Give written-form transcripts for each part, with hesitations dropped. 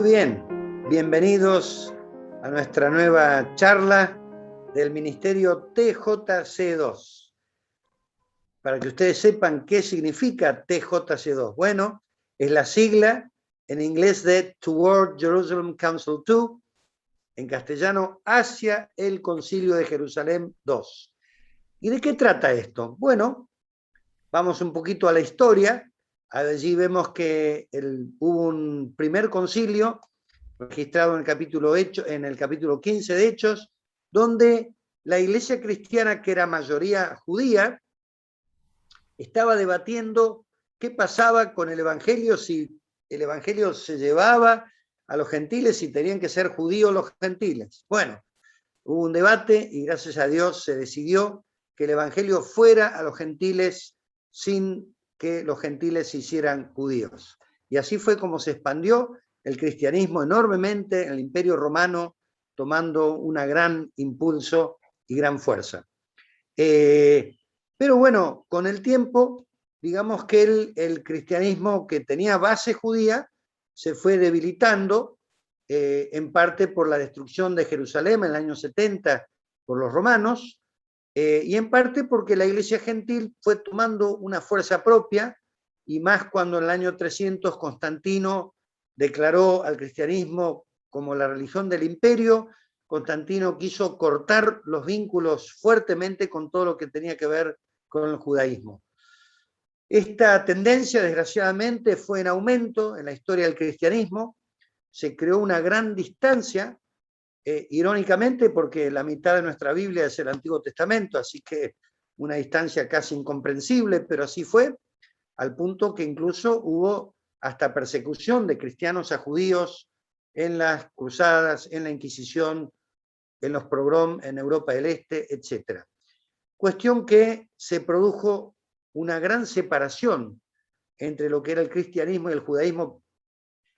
bien, bienvenidos a nuestra nueva charla del Ministerio TJC2. Para que ustedes sepan qué significa TJC2. Bueno, es la sigla en inglés de Toward Jerusalem Council II, en castellano, hacia el Concilio de Jerusalén II. ¿Y de qué trata esto? Bueno, vamos un poquito a la historia. Allí vemos que hubo un primer concilio registrado en el capítulo 15 de Hechos, donde la iglesia cristiana, que era mayoría judía, estaba debatiendo qué pasaba con el evangelio, si el evangelio se llevaba a los gentiles, si tenían que ser judíos los gentiles. Bueno, hubo un debate y gracias a Dios se decidió que el evangelio fuera a los gentiles sin que los gentiles se hicieran judíos. Y así fue como se expandió el cristianismo enormemente en el Imperio Romano, tomando una gran impulso y gran fuerza. Pero bueno, con el tiempo, digamos que el cristianismo que tenía base judía se fue debilitando, en parte por la destrucción de Jerusalén en el año 70 por los romanos, y en parte porque la iglesia gentil fue tomando una fuerza propia, y más cuando en el año 300 Constantino declaró al cristianismo como la religión del imperio. Constantino quiso cortar los vínculos fuertemente con todo lo que tenía que ver con el judaísmo. Esta tendencia, desgraciadamente, fue en aumento en la historia del cristianismo. Se creó una gran distancia, irónicamente, porque la mitad de nuestra Biblia es el Antiguo Testamento, así que una distancia casi incomprensible, pero así fue, al punto que incluso hubo hasta persecución de cristianos a judíos en las cruzadas, en la Inquisición, en los pogroms en Europa del Este, etc. Cuestión que se produjo una gran separación entre lo que era el cristianismo y el judaísmo.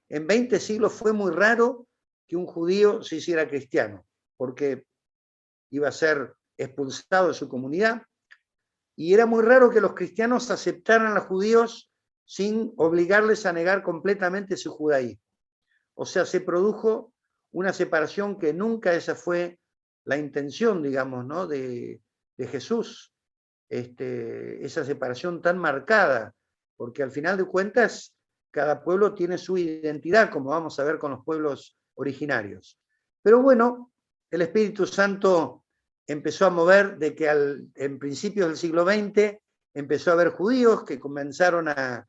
En 20 siglos fue muy raro que un judío se hiciera cristiano, porque iba a ser expulsado de su comunidad, y era muy raro que los cristianos aceptaran a los judíos sin obligarles a negar completamente su judaísmo. O sea, se produjo una separación que nunca esa fue la intención, digamos, ¿no? de Jesús, esa separación tan marcada, porque al final de cuentas cada pueblo tiene su identidad, como vamos a ver con los pueblos originarios. Pero bueno, el Espíritu Santo empezó a mover de que en principios del siglo XX empezó a haber judíos que comenzaron a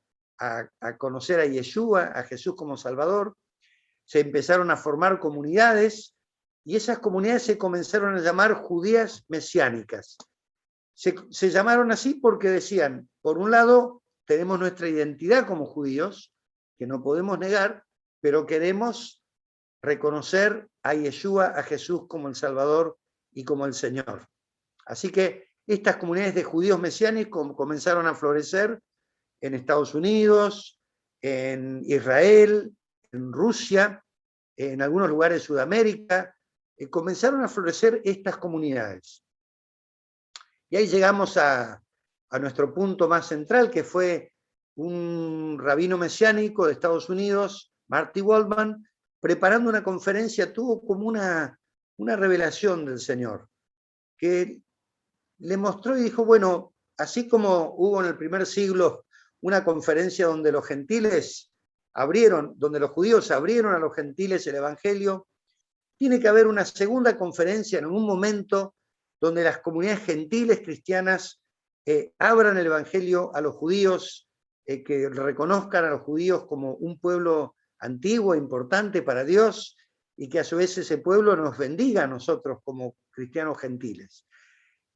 conocer a Yeshua, a Jesús como Salvador. Se empezaron a formar comunidades, y esas comunidades se comenzaron a llamar judías mesiánicas. Se llamaron así porque decían, por un lado, tenemos nuestra identidad como judíos, que no podemos negar, pero queremos reconocer a Yeshua, a Jesús como el Salvador y como el Señor. Así que estas comunidades de judíos mesiánicos comenzaron a florecer en Estados Unidos, en Israel, en Rusia, en algunos lugares de Sudamérica. Comenzaron a florecer estas comunidades. Y ahí llegamos a nuestro punto más central, que fue un rabino mesiánico de Estados Unidos, Marty Waldman, preparando una conferencia, tuvo como una revelación del Señor, que le mostró y dijo, bueno, así como hubo en el primer siglo una conferencia donde los gentiles donde los judíos abrieron a los gentiles el evangelio, tiene que haber una segunda conferencia en un momento donde las comunidades gentiles cristianas abran el evangelio a los judíos, que reconozcan a los judíos como un pueblo antiguo, importante para Dios, y que a su vez ese pueblo nos bendiga a nosotros como cristianos gentiles.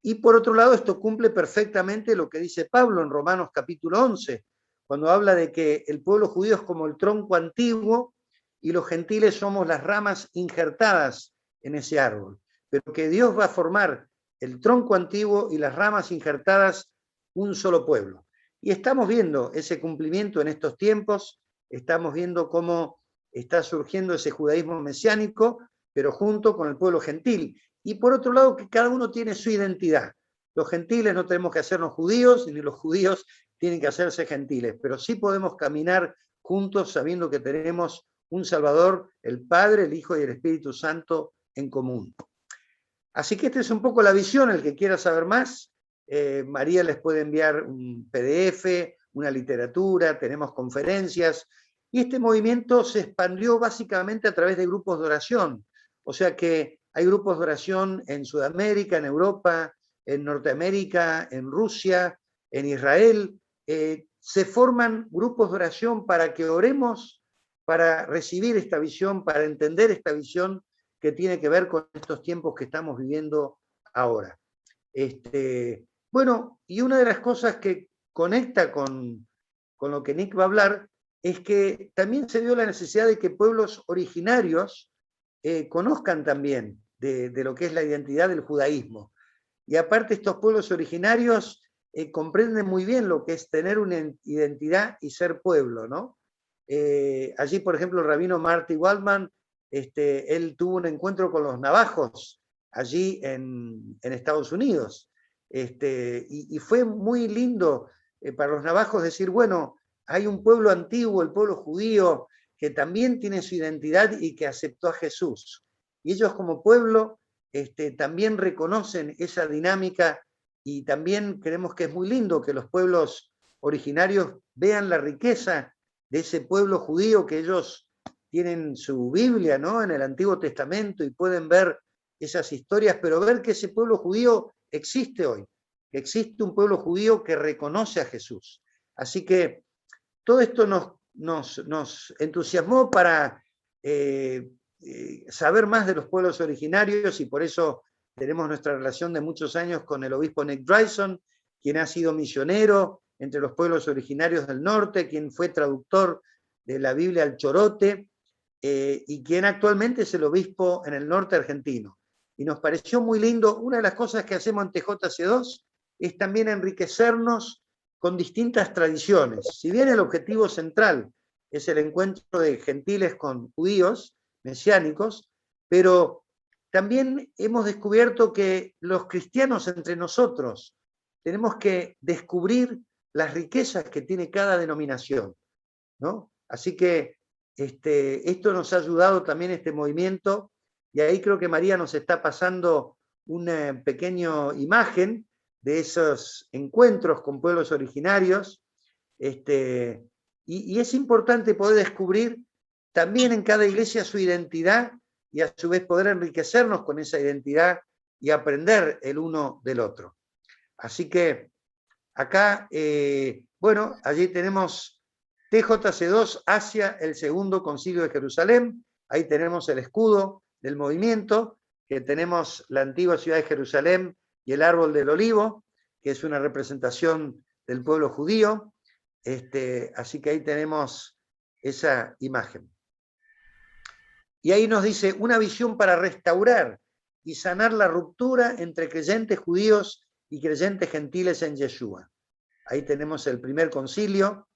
Y por otro lado, esto cumple perfectamente lo que dice Pablo en Romanos capítulo 11, cuando habla de que el pueblo judío es como el tronco antiguo y los gentiles somos las ramas injertadas en ese árbol, pero que Dios va a formar el tronco antiguo y las ramas injertadas un solo pueblo. Y estamos viendo ese cumplimiento en estos tiempos, estamos viendo cómo está surgiendo ese judaísmo mesiánico, pero junto con el pueblo gentil. Y por otro lado, que cada uno tiene su identidad. Los gentiles no tenemos que hacernos judíos, ni los judíos tienen que hacerse gentiles, pero sí podemos caminar juntos sabiendo que tenemos un Salvador, el Padre, el Hijo y el Espíritu Santo en común. Así que esta es un poco la visión. El que quiera saber más, María les puede enviar un PDF, una literatura, tenemos conferencias, y este movimiento se expandió básicamente a través de grupos de oración. O sea que hay grupos de oración en Sudamérica, en Europa, en Norteamérica, en Rusia, en Israel. Se forman grupos de oración para que oremos, para recibir esta visión, para entender esta visión que tiene que ver con estos tiempos que estamos viviendo ahora. Bueno, y una de las cosas que conecta con lo que Nick va a hablar es que también se dio la necesidad de que pueblos originarios conozcan también de lo que es la identidad del judaísmo. Y aparte estos pueblos originarios comprenden muy bien lo que es tener una identidad y ser pueblo, ¿no? Allí, por ejemplo, el rabino Marty Waldman, él tuvo un encuentro con los navajos allí en Estados Unidos. Y fue muy lindo para los navajos decir, bueno, hay un pueblo antiguo, el pueblo judío, que también tiene su identidad y que aceptó a Jesús. Y ellos como pueblo también reconocen esa dinámica y también creemos que es muy lindo que los pueblos originarios vean la riqueza de ese pueblo judío, que ellos tienen su Biblia, ¿no?, en el Antiguo Testamento y pueden ver esas historias, pero ver que ese pueblo judío existe hoy, que existe un pueblo judío que reconoce a Jesús. Así que todo esto nos entusiasmó para saber más de los pueblos originarios y por eso tenemos nuestra relación de muchos años con el obispo Nick Drieson, quien ha sido misionero entre los pueblos originarios del norte, quien fue traductor de la Biblia al chorote y quien actualmente es el obispo en el norte argentino. Y nos pareció muy lindo. Una de las cosas que hacemos en TJC2 es también enriquecernos con distintas tradiciones. Si bien el objetivo central es el encuentro de gentiles con judíos mesiánicos, pero también hemos descubierto que los cristianos entre nosotros tenemos que descubrir las riquezas que tiene cada denominación, ¿no? Así que esto nos ha ayudado también este movimiento, y ahí creo que María nos está pasando una pequeña imagen de esos encuentros con pueblos originarios, y es importante poder descubrir también en cada iglesia su identidad y a su vez poder enriquecernos con esa identidad y aprender el uno del otro. Así que acá, bueno, allí tenemos TJC2 hacia el Segundo Concilio de Jerusalén. Ahí tenemos el escudo del movimiento, que tenemos la antigua ciudad de Jerusalén y el árbol del olivo, que es una representación del pueblo judío. Así que ahí tenemos esa imagen. Y ahí nos dice, una visión para restaurar y sanar la ruptura entre creyentes judíos y creyentes gentiles en Yeshua. Ahí tenemos el primer concilio.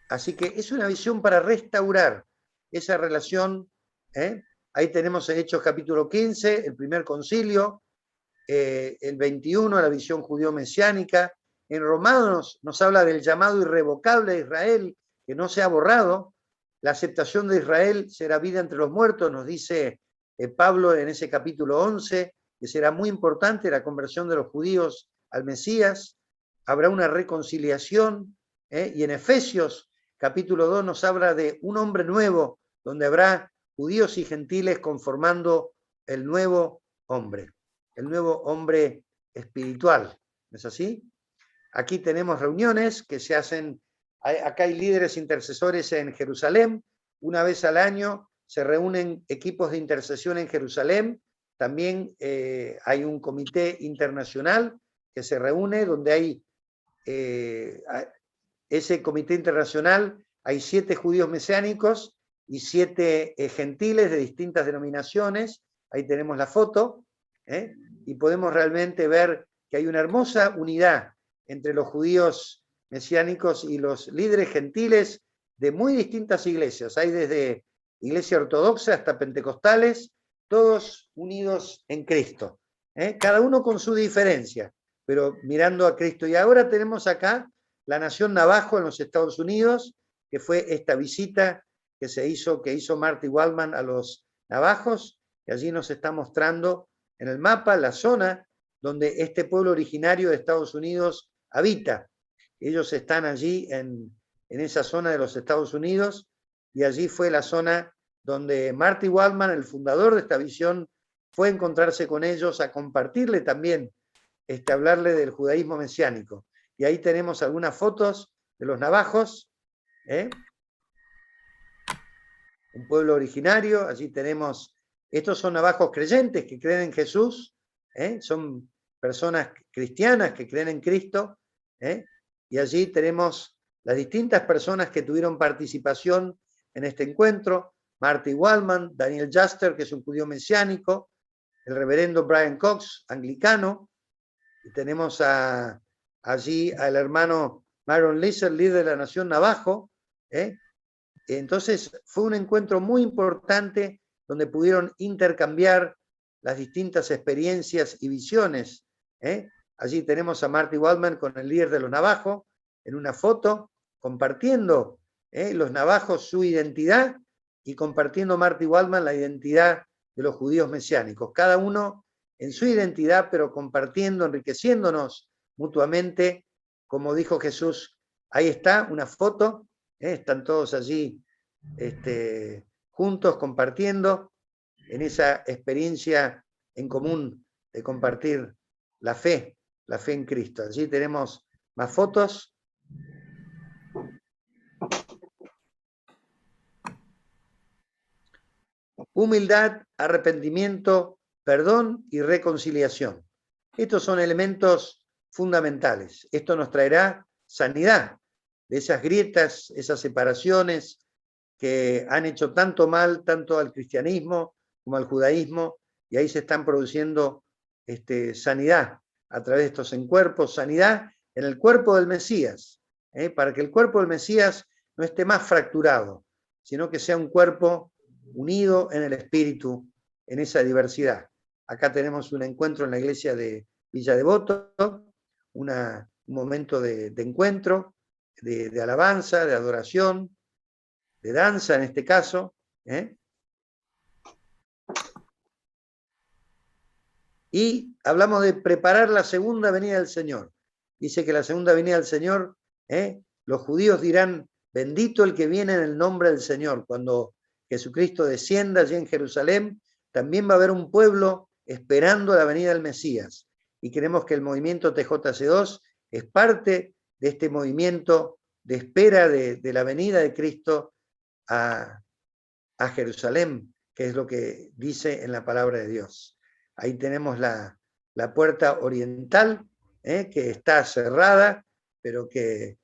Así que es una visión para restaurar esa relación. Ahí tenemos en Hechos capítulo 15, el primer concilio, el 21, la visión judío-mesiánica. En Romanos nos habla del llamado irrevocable de Israel, que no se ha borrado. La aceptación de Israel será vida entre los muertos, nos dice Pablo en ese capítulo 11, que será muy importante la conversión de los judíos al Mesías. Habrá una reconciliación, y en Efesios capítulo 2 nos habla de un hombre nuevo, donde habrá judíos y gentiles conformando el nuevo hombre espiritual. ¿No es así? Aquí tenemos reuniones que se hacen, acá hay líderes intercesores en Jerusalén, una vez al año se reúnen equipos de intercesión en Jerusalén, también hay un comité internacional que se reúne, donde hay ese comité internacional, hay 7 judíos mesiánicos y 7 gentiles de distintas denominaciones. Ahí tenemos la foto, y podemos realmente ver que hay una hermosa unidad entre los judíos mesiánicos y los líderes gentiles de muy distintas iglesias. Hay desde iglesia ortodoxa hasta pentecostales, todos unidos en Cristo, cada uno con su diferencia, pero mirando a Cristo. Y ahora tenemos acá la nación navajo en los Estados Unidos, que fue esta visita que hizo Marty Waldman a los navajos, y allí nos está mostrando en el mapa la zona donde este pueblo originario de Estados Unidos habita. Ellos están allí en esa zona de los Estados Unidos, y allí fue la zona donde Marty Waldman, el fundador de esta visión, fue a encontrarse con ellos, a compartirle también, hablarle del judaísmo mesiánico. Y ahí tenemos algunas fotos de los navajos, un pueblo originario. Allí tenemos, estos son navajos creyentes que creen en Jesús, son personas cristianas que creen en Cristo, y allí tenemos las distintas personas que tuvieron participación en este encuentro: Marty Waldman, Daniel Juster, que es un judío mesiánico, el reverendo Brian Cox, anglicano, y tenemos allí al hermano Myron Lisser, líder de la nación navajo. Entonces fue un encuentro muy importante donde pudieron intercambiar las distintas experiencias y visiones. Allí tenemos a Marty Waldman con el líder de los navajos en una foto, compartiendo los navajos su identidad, y compartiendo Marty Waldman la identidad de los judíos mesiánicos, cada uno en su identidad, pero compartiendo, enriqueciéndonos mutuamente, como dijo Jesús. Ahí está una foto, están todos allí juntos compartiendo en esa experiencia en común de compartir la fe en Cristo. Allí tenemos más fotos. Humildad, arrepentimiento, perdón y reconciliación. Estos son elementos fundamentales. Esto nos traerá sanidad de esas grietas, esas separaciones que han hecho tanto mal, tanto al cristianismo como al judaísmo, y ahí se están produciendo sanidad a través de estos encuentros, sanidad en el cuerpo del Mesías, para que el cuerpo del Mesías no esté más fracturado, sino que sea un cuerpo unido en el espíritu, en esa diversidad. Acá tenemos un encuentro en la iglesia de Villa Devoto, un momento de encuentro, de alabanza, de adoración, de danza en este caso. Y hablamos de preparar la segunda venida del Señor. Dice que la segunda venida del Señor, los judíos dirán: bendito el que viene en el nombre del Señor. Cuando Jesucristo descienda allí en Jerusalén, también va a haber un pueblo esperando la venida del Mesías. Y creemos que el movimiento TJC2 es parte de este movimiento de espera de la venida de Cristo a Jerusalén, que es lo que dice en la palabra de Dios. Ahí tenemos la puerta oriental, que está cerrada, pero que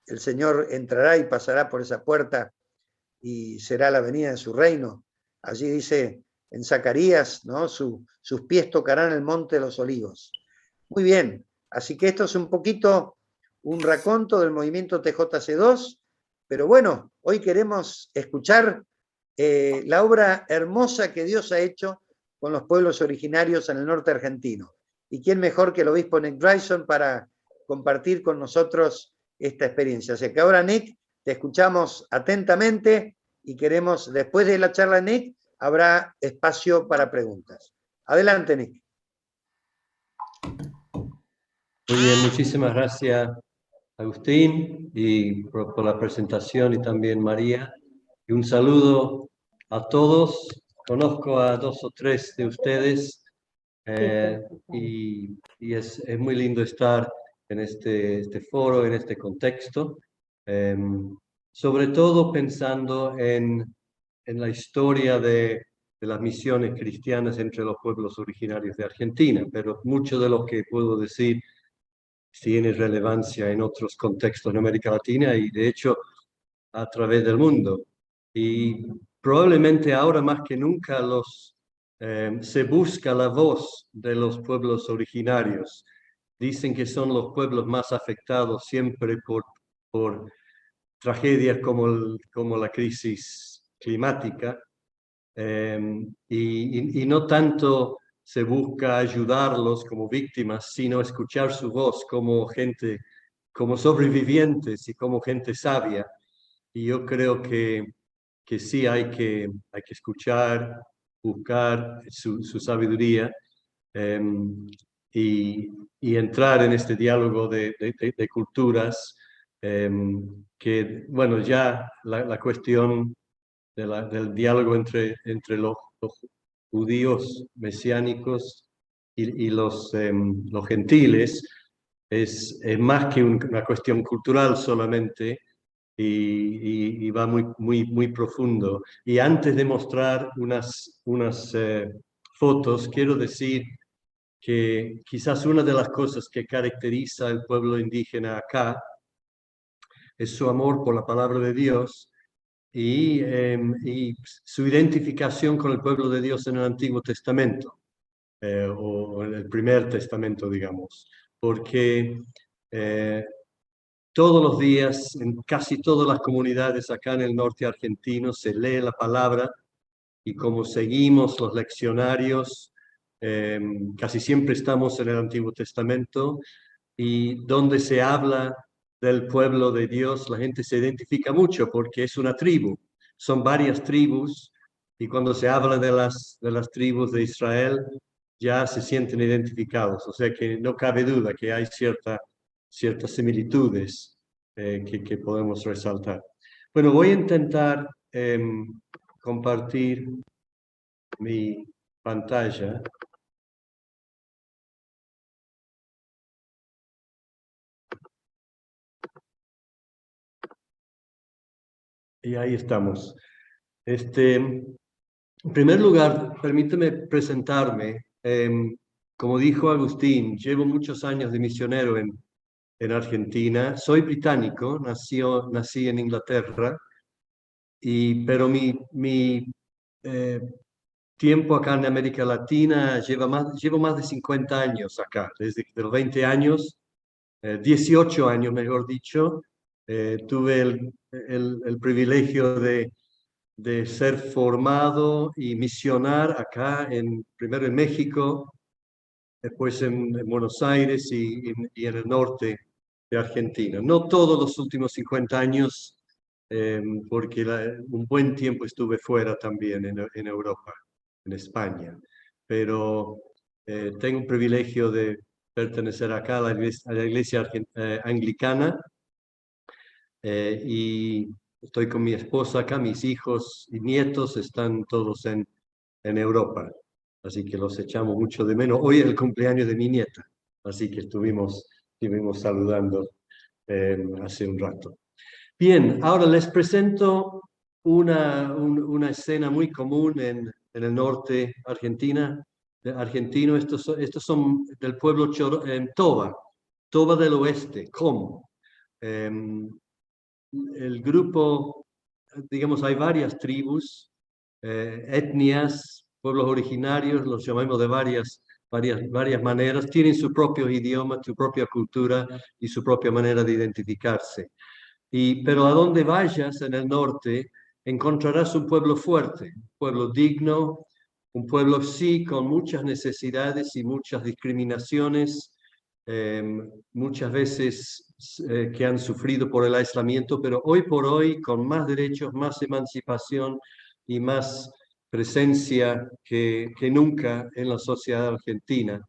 el Señor entrará y pasará por esa puerta y será la venida de su reino. Allí dice en Zacarías, ¿no? Sus pies tocarán el monte de los olivos. Muy bien, así que esto es un poquito un raconto del movimiento TJC2, pero bueno, hoy queremos escuchar la obra hermosa que Dios ha hecho con los pueblos originarios en el norte argentino. ¿Y quién mejor que el obispo Nick Drieson para compartir con nosotros esta experiencia? Así que ahora, Nick, te escuchamos atentamente y queremos, después de la charla de Nick, habrá espacio para preguntas. Adelante, Nick. Muy bien, muchísimas gracias, Agustín, y por la presentación, y también María. Y un saludo a todos. Conozco a 2 o 3 de ustedes, y es muy lindo estar en este foro, en este contexto, sobre todo pensando en la historia de las misiones cristianas entre los pueblos originarios de Argentina, pero mucho de lo que puedo decir tiene relevancia en otros contextos en América Latina y de hecho a través del mundo. Y probablemente ahora más que nunca se busca la voz de los pueblos originarios. Dicen que son los pueblos más afectados siempre por tragedias como la crisis climática, y no tanto se busca ayudarlos como víctimas, sino escuchar su voz como gente como sobrevivientes y como gente sabia. Y yo creo que sí hay que escuchar, buscar su sabiduría, em, y, y entrar en este diálogo de culturas, que, bueno, ya la cuestión del diálogo entre los judíos mesiánicos y los gentiles es más que una cuestión cultural solamente, y va muy profundo. Y antes de mostrar unas fotos, quiero decir que quizás una de las cosas que caracteriza al pueblo indígena acá es su amor por la palabra de Dios y su identificación con el pueblo de Dios en el Antiguo Testamento, o en el Primer Testamento, digamos, porque eh, todos los días, en casi todas las comunidades acá en el norte argentino, se lee la palabra, y como seguimos los leccionarios, casi siempre estamos en el Antiguo Testamento, y donde se habla del pueblo de Dios, la gente se identifica mucho porque es una tribu, son varias tribus, y cuando se habla de las tribus de Israel, ya se sienten identificados, o sea que no cabe duda que hay ciertas similitudes, que podemos resaltar. Bueno, voy a intentar compartir mi pantalla. Y ahí estamos. En primer lugar, permíteme presentarme. Como dijo Agustín, llevo muchos años de misionero en Argentina. Soy británico, nací en Inglaterra, pero mi eh, tiempo acá en América Latina llevo más de 50 años acá, desde los 20 años, 18 años mejor dicho. Tuve el privilegio de ser formado y misionar acá, primero en México, después en Buenos Aires y en el norte de Argentina. No todos los últimos 50 años, porque un buen tiempo estuve fuera también en Europa, en España, pero tengo un privilegio de pertenecer acá a la iglesia anglicana, y estoy con mi esposa acá, mis hijos y nietos están todos en Europa, así que los echamos mucho de menos. Hoy es el cumpleaños de mi nieta, así que estuvimos saludando hace un rato. Bien, ahora les presento una escena muy común en el norte argentino. Estos son del pueblo Toba del Oeste, Com. El grupo, digamos, hay varias tribus, etnias, pueblos originarios, los llamamos de varias maneras, tienen su propio idioma, su propia cultura y su propia manera de identificarse. Pero a donde vayas en el norte, encontrarás un pueblo fuerte, un pueblo digno, un pueblo sí con muchas necesidades y muchas discriminaciones, muchas veces que han sufrido por el aislamiento, pero hoy por hoy con más derechos, más emancipación y más presencia que nunca en la sociedad argentina.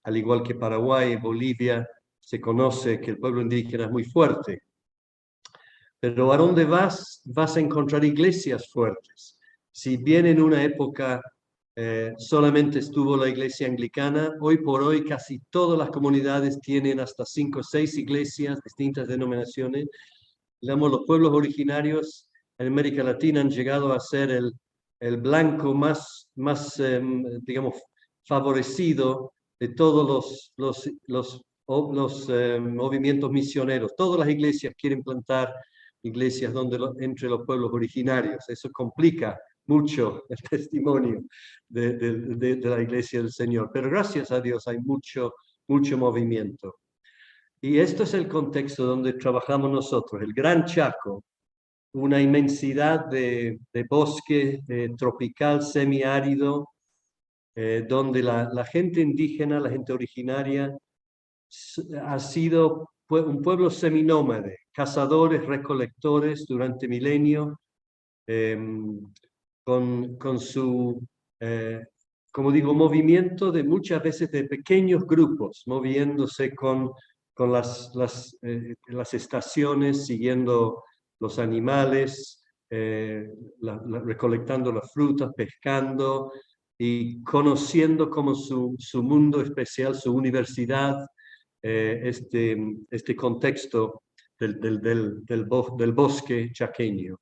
Al igual que Paraguay, Bolivia, se conoce que el pueblo indígena es muy fuerte. Pero a dónde vas a encontrar iglesias fuertes. Si bien en una época solamente estuvo la iglesia anglicana, hoy por hoy casi todas las comunidades tienen hasta 5 o 6 iglesias, distintas denominaciones. Digamos, los pueblos originarios en América Latina han llegado a ser el blanco más digamos, favorecido de todos los movimientos misioneros. Todas las iglesias quieren plantar iglesias entre los pueblos originarios. Eso complica mucho el testimonio de la iglesia del Señor. Pero gracias a Dios hay mucho movimiento. Y esto es el contexto donde trabajamos nosotros, el Gran Chaco, una inmensidad de bosque tropical semiárido, donde la gente indígena, la gente originaria, ha sido un pueblo seminómade, cazadores, recolectores durante milenios, con su, como digo, movimiento de muchas veces de pequeños grupos, moviéndose con las estaciones, siguiendo los animales, recolectando las frutas, pescando y conociendo como su mundo especial, su universidad, este contexto del bosque chaqueño.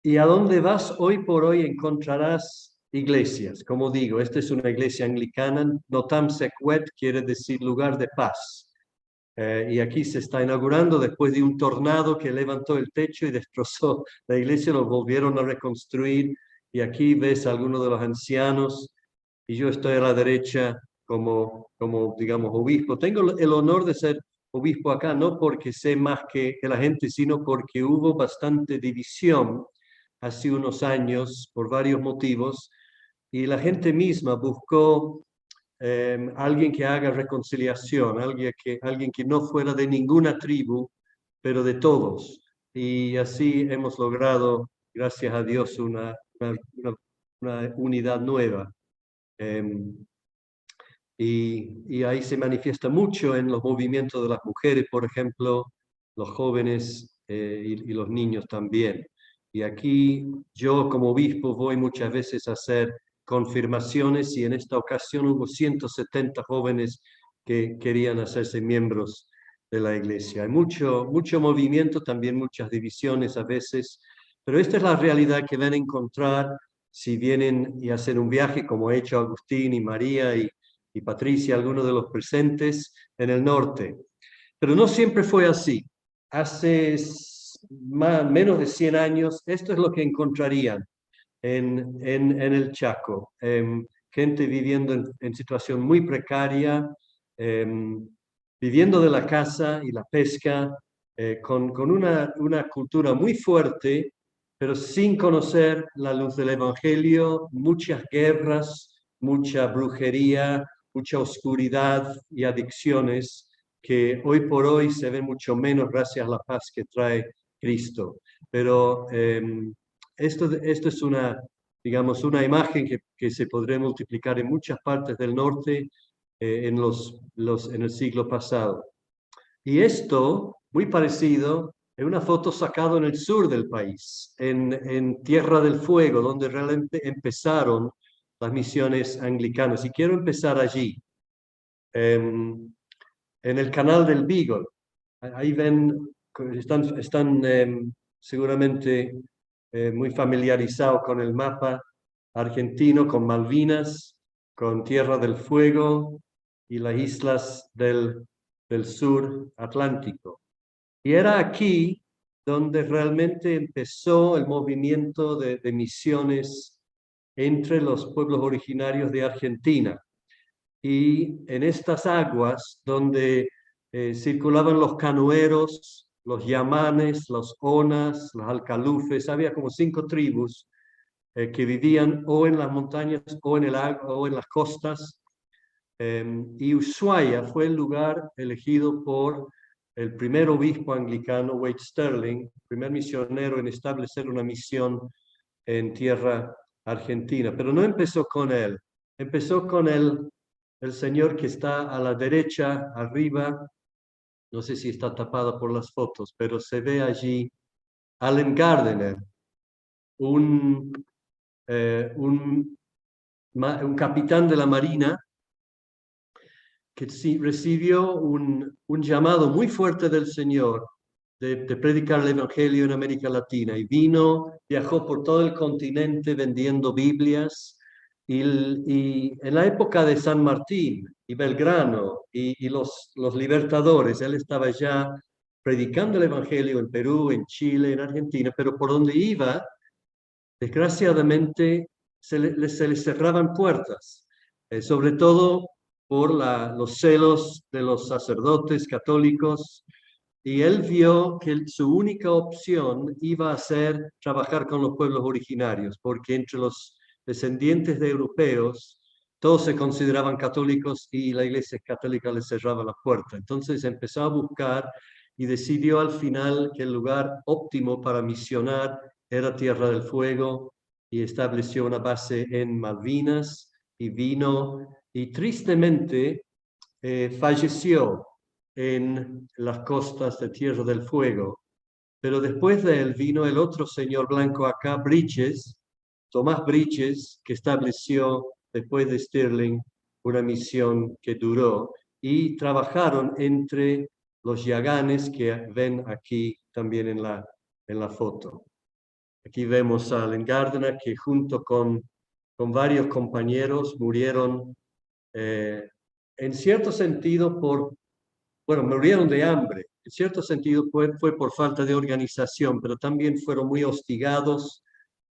Y a donde vas hoy por hoy encontrarás iglesias. Como digo, esta es una iglesia anglicana. Notam Sequet quiere decir lugar de paz. Y aquí se está inaugurando después de un tornado que levantó el techo y destrozó la iglesia, lo volvieron a reconstruir. Y aquí ves a algunos de los ancianos y yo estoy a la derecha como digamos, obispo. Tengo el honor de ser obispo acá, no porque sé más que la gente, sino porque hubo bastante división hace unos años por varios motivos y la gente misma buscó alguien que haga reconciliación, alguien que no fuera de ninguna tribu, pero de todos. Y así hemos logrado, gracias a Dios, una unidad nueva. Y ahí se manifiesta mucho en los movimientos de las mujeres, por ejemplo, los jóvenes y los niños también. Y aquí yo como obispo voy muchas veces a hacer confirmaciones y en esta ocasión hubo 170 jóvenes que querían hacerse miembros de la iglesia. Hay mucho movimiento, también muchas divisiones a veces, pero esta es la realidad que van a encontrar si vienen y hacen un viaje como ha hecho Agustín y María y Patricia, algunos de los presentes en el norte. Pero no siempre fue así. Hace menos de 100 años, esto es lo que encontrarían en el Chaco. Gente viviendo en situación muy precaria, viviendo de la caza y la pesca, con una cultura muy fuerte, pero sin conocer la luz del Evangelio, muchas guerras, mucha brujería, mucha oscuridad y adicciones que hoy por hoy se ven mucho menos gracias a la paz que trae Cristo. Pero esto es digamos, una imagen que se podría multiplicar en muchas partes del norte en el siglo pasado. Y esto, muy parecido, es una foto sacada en el sur del país, en Tierra del Fuego, donde realmente empezaron las misiones anglicanas. Y quiero empezar allí, en el canal del Beagle. Ahí ven, están seguramente muy familiarizados con el mapa argentino, con Malvinas, con Tierra del Fuego y las islas del sur Atlántico. Y era aquí donde realmente empezó el movimiento de misiones entre los pueblos originarios de Argentina. Y en estas aguas donde circulaban los canoeros, los yamanes, los onas, los alcalufes, había como 5 tribus que vivían o en las montañas o en el agua o en las costas. Y Ushuaia fue el lugar elegido por el primer obispo anglicano, Wade Sterling, primer misionero en establecer una misión en tierra argentina. Pero no empezó con él, empezó con el señor que está a la derecha, arriba, no sé si está tapado por las fotos, pero se ve allí Allen Gardiner, un capitán de la Marina que sí recibió un llamado muy fuerte del Señor de predicar el Evangelio en América Latina y viajó por todo el continente vendiendo Biblias y en la época de San Martín y Belgrano y los libertadores, él estaba ya predicando el Evangelio en Perú, en Chile, en Argentina, pero por donde iba, desgraciadamente, se le cerraban puertas, sobre todo por los celos de los sacerdotes católicos, y él vio que su única opción iba a ser trabajar con los pueblos originarios, porque entre los descendientes de europeos, todos se consideraban católicos y la Iglesia Católica les cerraba la puerta. Entonces empezó a buscar y decidió al final que el lugar óptimo para misionar era Tierra del Fuego y estableció una base en Malvinas y vino y tristemente falleció en las costas de Tierra del Fuego. Pero después de él vino el otro señor blanco acá, Bridges, Tomás Bridges, que estableció después de Stirling una misión que duró y trabajaron entre los yaganes que ven aquí también en la foto. Aquí vemos a Allen Gardner que junto con varios compañeros murieron en cierto sentido murieron de hambre. En cierto sentido fue por falta de organización, pero también fueron muy hostigados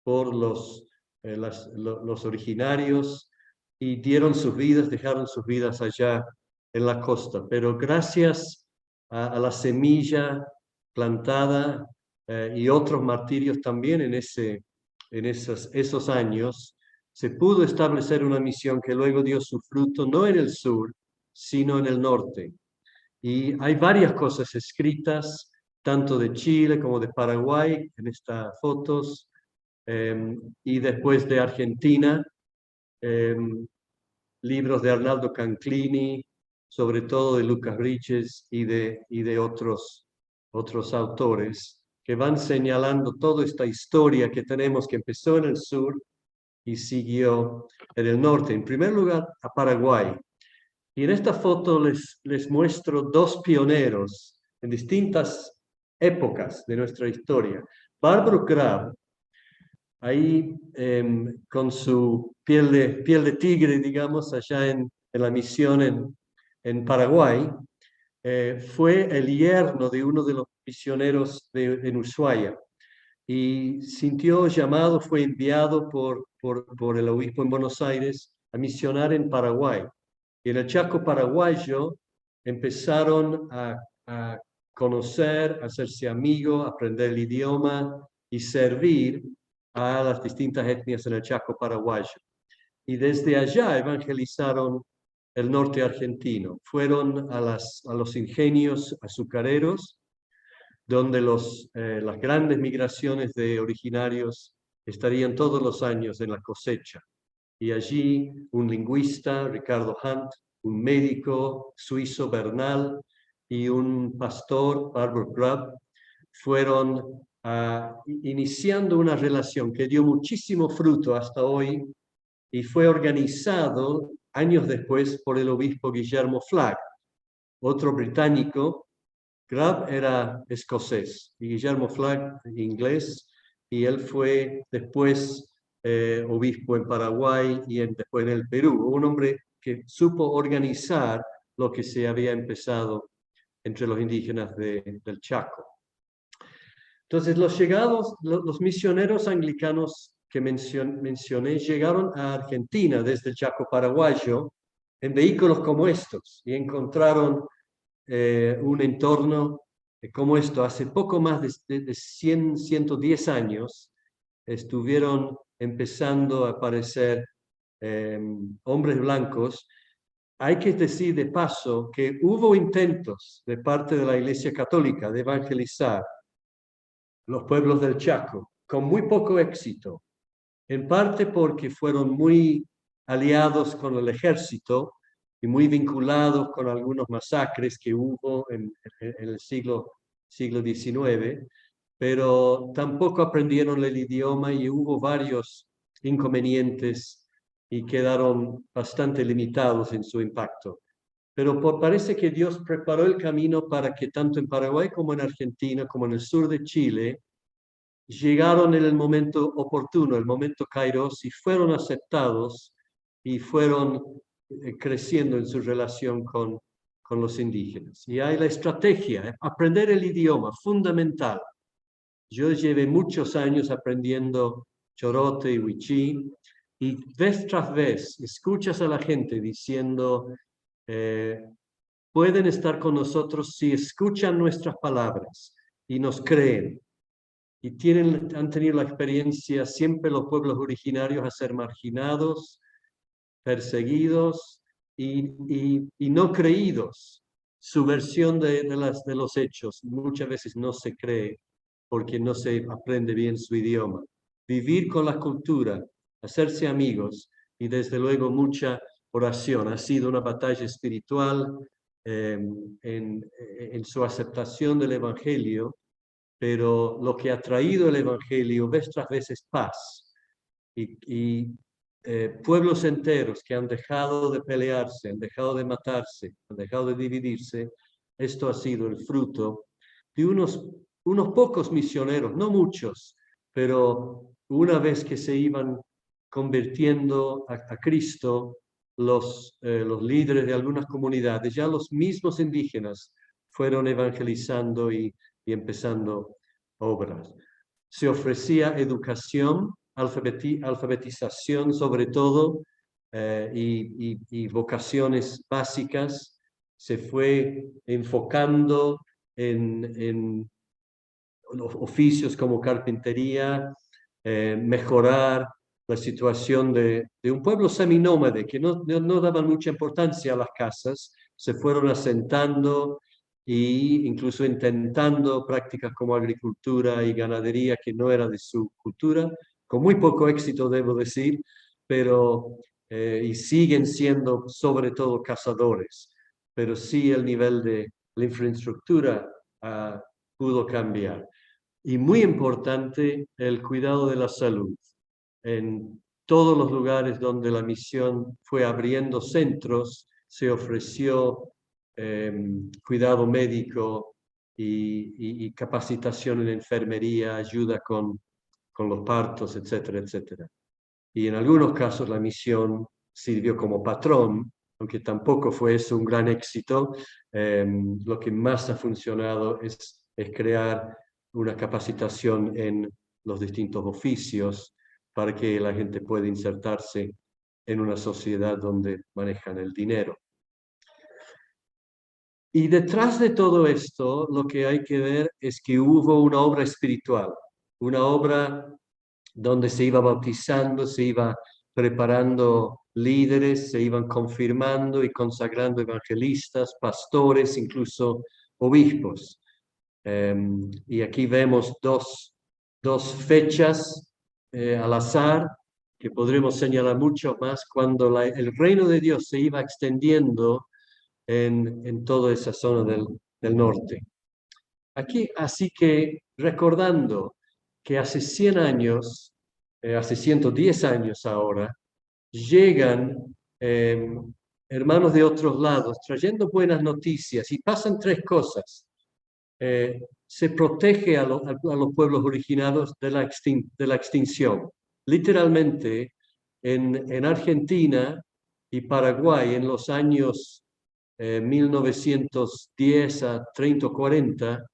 por los originarios y dieron sus vidas, dejaron sus vidas allá en la costa. Pero gracias a la semilla plantada y otros martirios también en esos años, se pudo establecer una misión que luego dio su fruto, no en el sur, sino en el norte. Y hay varias cosas escritas, tanto de Chile como de Paraguay, en estas fotos, y después de Argentina, libros de Arnaldo Canclini, sobre todo de Lucas Bridges y de otros autores, que van señalando toda esta historia que tenemos, que empezó en el sur y siguió en el norte. En primer lugar, a Paraguay. Y en esta foto les muestro dos pioneros en distintas épocas de nuestra historia. Barbro Grab, ahí con su piel de tigre, digamos, allá en la misión en Paraguay, fue el yerno de uno de los misioneros en Ushuaia y sintió llamado, fue enviado por el obispo en Buenos Aires a misionar en Paraguay. Y en el Chaco paraguayo empezaron a conocer, a hacerse amigos, aprender el idioma y servir a las distintas etnias en el Chaco paraguayo. Y desde allá evangelizaron el norte argentino. Fueron a los ingenios azucareros, donde las grandes migraciones de originarios estarían todos los años en la cosecha. Y allí un lingüista, Ricardo Hunt, un médico suizo, Bernal, y un pastor, Barbro Grab, fueron iniciando una relación que dio muchísimo fruto hasta hoy y fue organizado años después por el obispo Guillermo Flagg, otro británico. Grab era escocés y Guillermo Flagg inglés, y él fue después obispo en Paraguay y después en el Perú, un hombre que supo organizar lo que se había empezado entre los indígenas del Chaco. Entonces los misioneros anglicanos que mencioné llegaron a Argentina desde el Chaco paraguayo en vehículos como estos y encontraron un entorno como esto. Hace poco más de 110 años estuvieron empezando a aparecer hombres blancos. Hay que decir de paso que hubo intentos de parte de la Iglesia Católica de evangelizar los pueblos del Chaco, con muy poco éxito, en parte porque fueron muy aliados con el ejército y muy vinculados con algunos masacres que hubo en el siglo XIX, pero tampoco aprendieron el idioma y hubo varios inconvenientes y quedaron bastante limitados en su impacto. Pero parece que Dios preparó el camino para que tanto en Paraguay como en Argentina, como en el sur de Chile, llegaron en el momento oportuno, el momento kairos, y fueron aceptados y fueron creciendo en su relación con los indígenas. Y hay la estrategia, aprender el idioma, fundamental. Yo llevé muchos años aprendiendo chorote y wichí, y vez tras vez escuchas a la gente diciendo, pueden estar con nosotros si escuchan nuestras palabras y nos creen. Y han tenido la experiencia siempre los pueblos originarios a ser marginados, perseguidos y no creídos. Su versión de los hechos muchas veces no se cree porque no se aprende bien su idioma. Vivir con la cultura, hacerse amigos y desde luego mucha oración. Ha sido una batalla espiritual en su aceptación del Evangelio, pero lo que ha traído el Evangelio vez tras vez es paz. Pueblos enteros que han dejado de pelearse, han dejado de matarse, han dejado de dividirse, esto ha sido el fruto de unos pocos misioneros, no muchos, pero una vez que se iban convirtiendo a Cristo, los líderes de algunas comunidades, ya los mismos indígenas fueron evangelizando y empezando obras. Se ofrecía educación, alfabetización sobre todo, y vocaciones básicas. Se fue enfocando en oficios como carpintería, mejorar la situación de un pueblo seminómade que no daban mucha importancia a las casas, se fueron asentando e incluso intentando prácticas como agricultura y ganadería que no era de su cultura, con muy poco éxito debo decir, pero y siguen siendo sobre todo cazadores, pero sí el nivel de la infraestructura pudo cambiar. Y muy importante, el cuidado de la salud. En todos los lugares donde la misión fue abriendo centros, se ofreció cuidado médico y capacitación en enfermería, ayuda con los partos, etcétera, etcétera. Y en algunos casos la misión sirvió como patrón, aunque tampoco fue eso un gran éxito. Lo que más ha funcionado es crear una capacitación en los distintos oficios para que la gente pueda insertarse en una sociedad donde manejan el dinero. Y detrás de todo esto, lo que hay que ver es que hubo una obra espiritual, una obra donde se iba bautizando, se iba preparando líderes, se iban confirmando y consagrando evangelistas, pastores, incluso obispos. Y aquí vemos dos fechas al azar, que podremos señalar mucho más, cuando el reino de Dios se iba extendiendo en toda esa zona del norte. Aquí, así que recordando que hace 100 años, hace 110 años ahora, llegan hermanos de otros lados trayendo buenas noticias y pasan tres cosas. Se protege a los pueblos originados de la extinción. Literalmente, en Argentina y Paraguay, en los años 1910 a 30 o 40,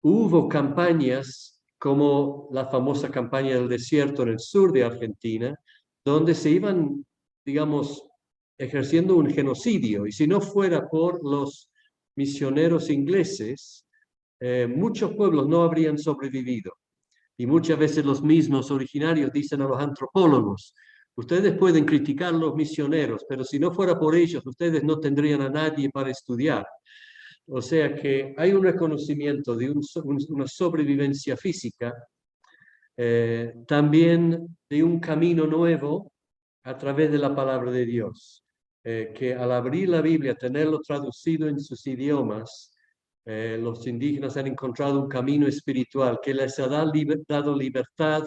hubo campañas como la famosa campaña del desierto en el sur de Argentina, donde se iban, digamos, ejerciendo un genocidio. Y si no fuera por los misioneros ingleses, muchos pueblos no habrían sobrevivido. Y muchas veces los mismos originarios dicen a los antropólogos: ustedes pueden criticar a los misioneros, pero si no fuera por ellos, ustedes no tendrían a nadie para estudiar. O sea que hay un reconocimiento de una sobrevivencia física, también de un camino nuevo a través de la palabra de Dios, que al abrir la Biblia, tenerlo traducido en sus idiomas, los indígenas han encontrado un camino espiritual que les ha dado libertad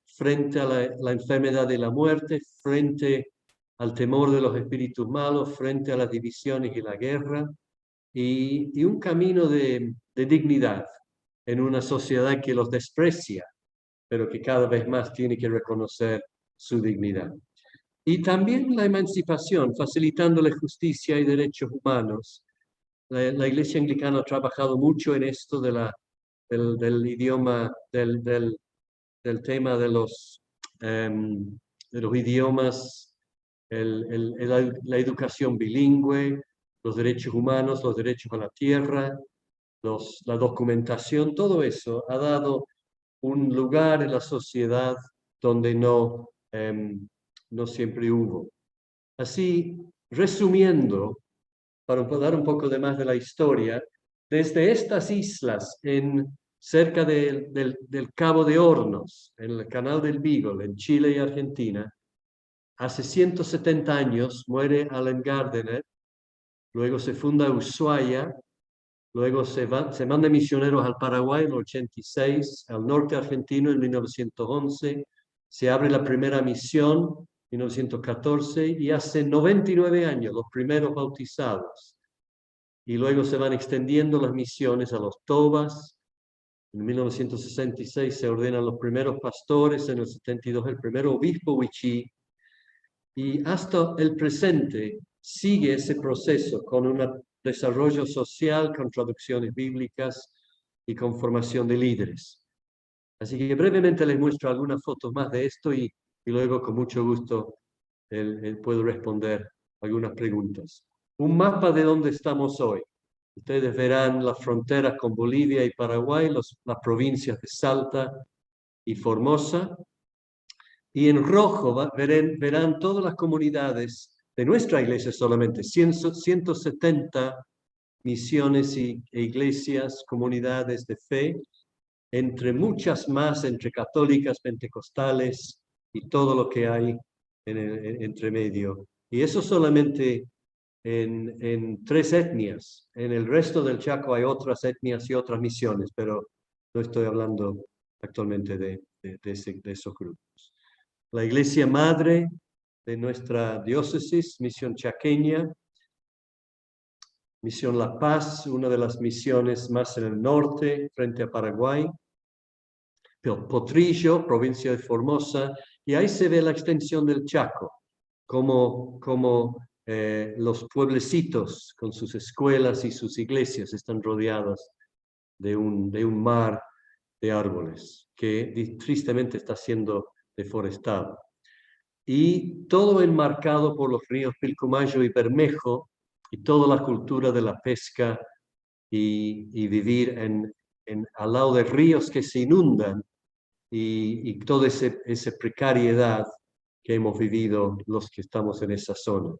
frente a la enfermedad y la muerte, frente al temor de los espíritus malos, frente a las divisiones y la guerra, y un camino de dignidad en una sociedad que los desprecia, pero que cada vez más tiene que reconocer su dignidad. Y también la emancipación, facilitándole justicia y derechos humanos. La Iglesia Anglicana ha trabajado mucho en esto del idioma, del tema de los idiomas, la educación bilingüe, los derechos humanos, los derechos a la tierra, la documentación, todo eso ha dado un lugar en la sociedad donde no siempre hubo. Así, resumiendo, para dar un poco de más de la historia, desde estas islas cerca del Cabo de Hornos, en el Canal del Beagle, en Chile y Argentina, hace 170 años muere Allen Gardiner, luego se funda Ushuaia, luego se mandan misioneros al Paraguay en el 86, al norte argentino en 1911, se abre la primera misión en 1914 y hace 99 años los primeros bautizados. Y luego se van extendiendo las misiones a los Tobas. En 1966 se ordenan los primeros pastores, en el 72 el primer obispo Huichí, y hasta el presente sigue ese proceso con un desarrollo social, con traducciones bíblicas y con formación de líderes. Así que brevemente les muestro algunas fotos más de esto y luego con mucho gusto puedo responder algunas preguntas. Un mapa de dónde estamos hoy. Ustedes verán las fronteras con Bolivia y Paraguay, las provincias de Salta y Formosa. Y en rojo verán todas las comunidades de nuestra iglesia solamente, 170 misiones e iglesias, comunidades de fe, entre muchas más, entre católicas, pentecostales y todo lo que hay entre medio. Y eso solamente en 3 etnias. En el resto del Chaco hay otras etnias y otras misiones, pero no estoy hablando actualmente de esos grupos. La iglesia madre de nuestra diócesis, Misión Chaqueña, Misión La Paz, una de las misiones más en el norte, frente a Paraguay, Potrillo, provincia de Formosa, y ahí se ve la extensión del Chaco, como los pueblecitos con sus escuelas y sus iglesias están rodeadas de un mar de árboles que tristemente está siendo deforestado. Y todo enmarcado por los ríos Pilcomayo y Bermejo y toda la cultura de la pesca y vivir al lado de ríos que se inundan y toda esa precariedad que hemos vivido los que estamos en esa zona.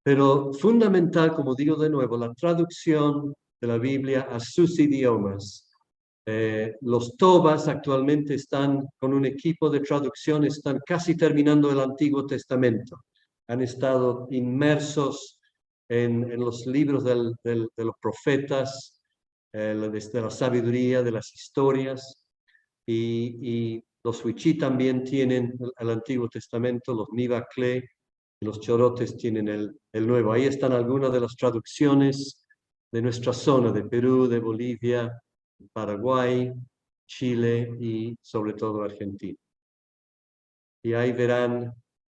Pero fundamental, como digo de nuevo, la traducción de la Biblia a sus idiomas. Los Tobas actualmente están con un equipo de traducción, están casi terminando el Antiguo Testamento. Han estado inmersos en los libros de los profetas, de la sabiduría, de las historias, y los Huichí también tienen el Antiguo Testamento, los Nivacle, los Chorotes tienen el Nuevo. Ahí están algunas de las traducciones de nuestra zona, de Perú, de Bolivia, Paraguay, Chile y sobre todo Argentina. Y ahí verán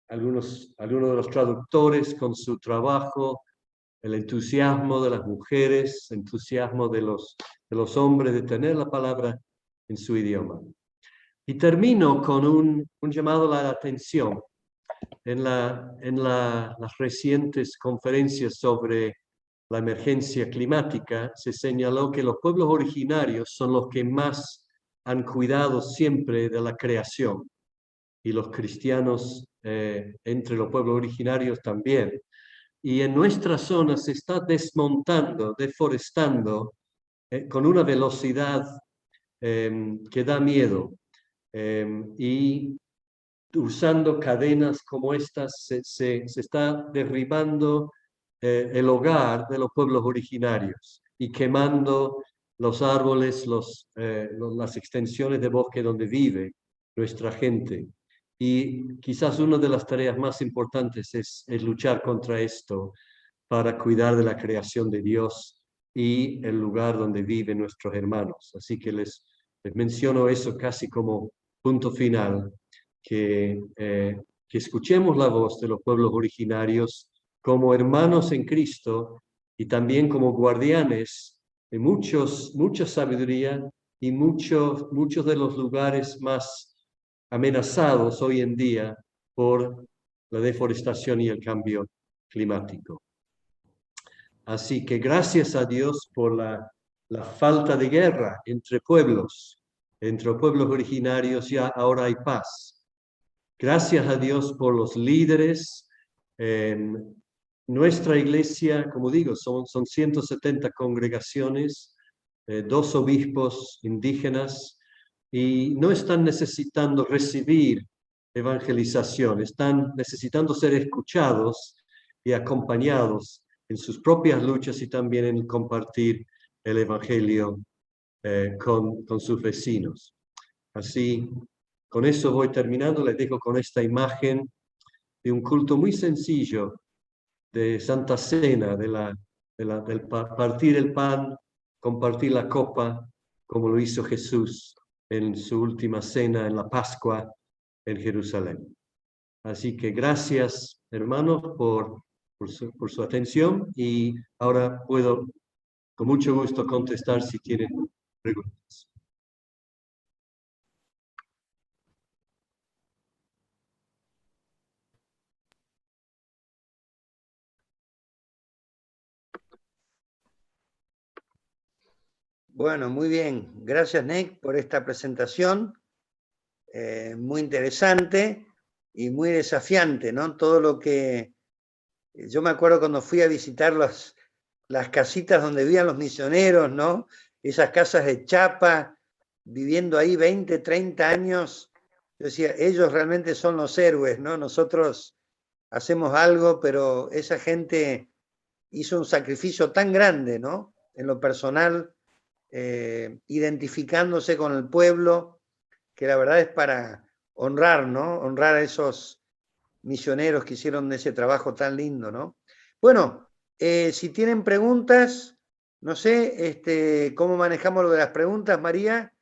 algunos de los traductores con su trabajo, el entusiasmo de las mujeres, el entusiasmo de los hombres de tener la palabra en su idioma. Y termino con un llamado a la atención. En las recientes conferencias sobre la emergencia climática se señaló que los pueblos originarios son los que más han cuidado siempre de la creación y los cristianos entre los pueblos originarios también. Y en nuestra zona se está desmontando, deforestando con una velocidad que da miedo. Y usando cadenas como estas se está derribando el hogar de los pueblos originarios y quemando los árboles, las extensiones de bosque donde vive nuestra gente. Y quizás una de las tareas más importantes es luchar contra esto para cuidar de la creación de Dios y el lugar donde viven nuestros hermanos. Así que les menciono eso casi como punto final, que escuchemos la voz de los pueblos originarios como hermanos en Cristo y también como guardianes de mucha sabiduría y muchos de los lugares más amenazados hoy en día por la deforestación y el cambio climático. Así que gracias a Dios por la falta de guerra entre pueblos originarios, ya ahora hay paz. Gracias a Dios por los líderes Nuestra iglesia, como digo, son 170 congregaciones, 2 obispos indígenas, y no están necesitando recibir evangelización, están necesitando ser escuchados y acompañados en sus propias luchas y también en compartir el evangelio con sus vecinos. Así, con eso voy terminando. Les dejo con esta imagen de un culto muy sencillo de Santa Cena, del partir el pan, compartir la copa, como lo hizo Jesús en su última cena en la Pascua en Jerusalén. Así que gracias, hermanos, por su atención, y ahora puedo con mucho gusto contestar si tienen preguntas. Bueno, muy bien. Gracias, Nick, por esta presentación. Muy interesante y muy desafiante, ¿no? Todo lo que... Yo me acuerdo cuando fui a visitar las casitas donde vivían los misioneros, ¿no? Esas casas de chapa, viviendo ahí 20, 30 años. Yo decía, ellos realmente son los héroes, ¿no? Nosotros hacemos algo, pero esa gente hizo un sacrificio tan grande, ¿no? En lo personal, identificándose con el pueblo, que la verdad es para honrar, ¿no? Honrar a esos misioneros que hicieron ese trabajo tan lindo, ¿no? Bueno, si tienen preguntas, no sé cómo manejamos lo de las preguntas, María.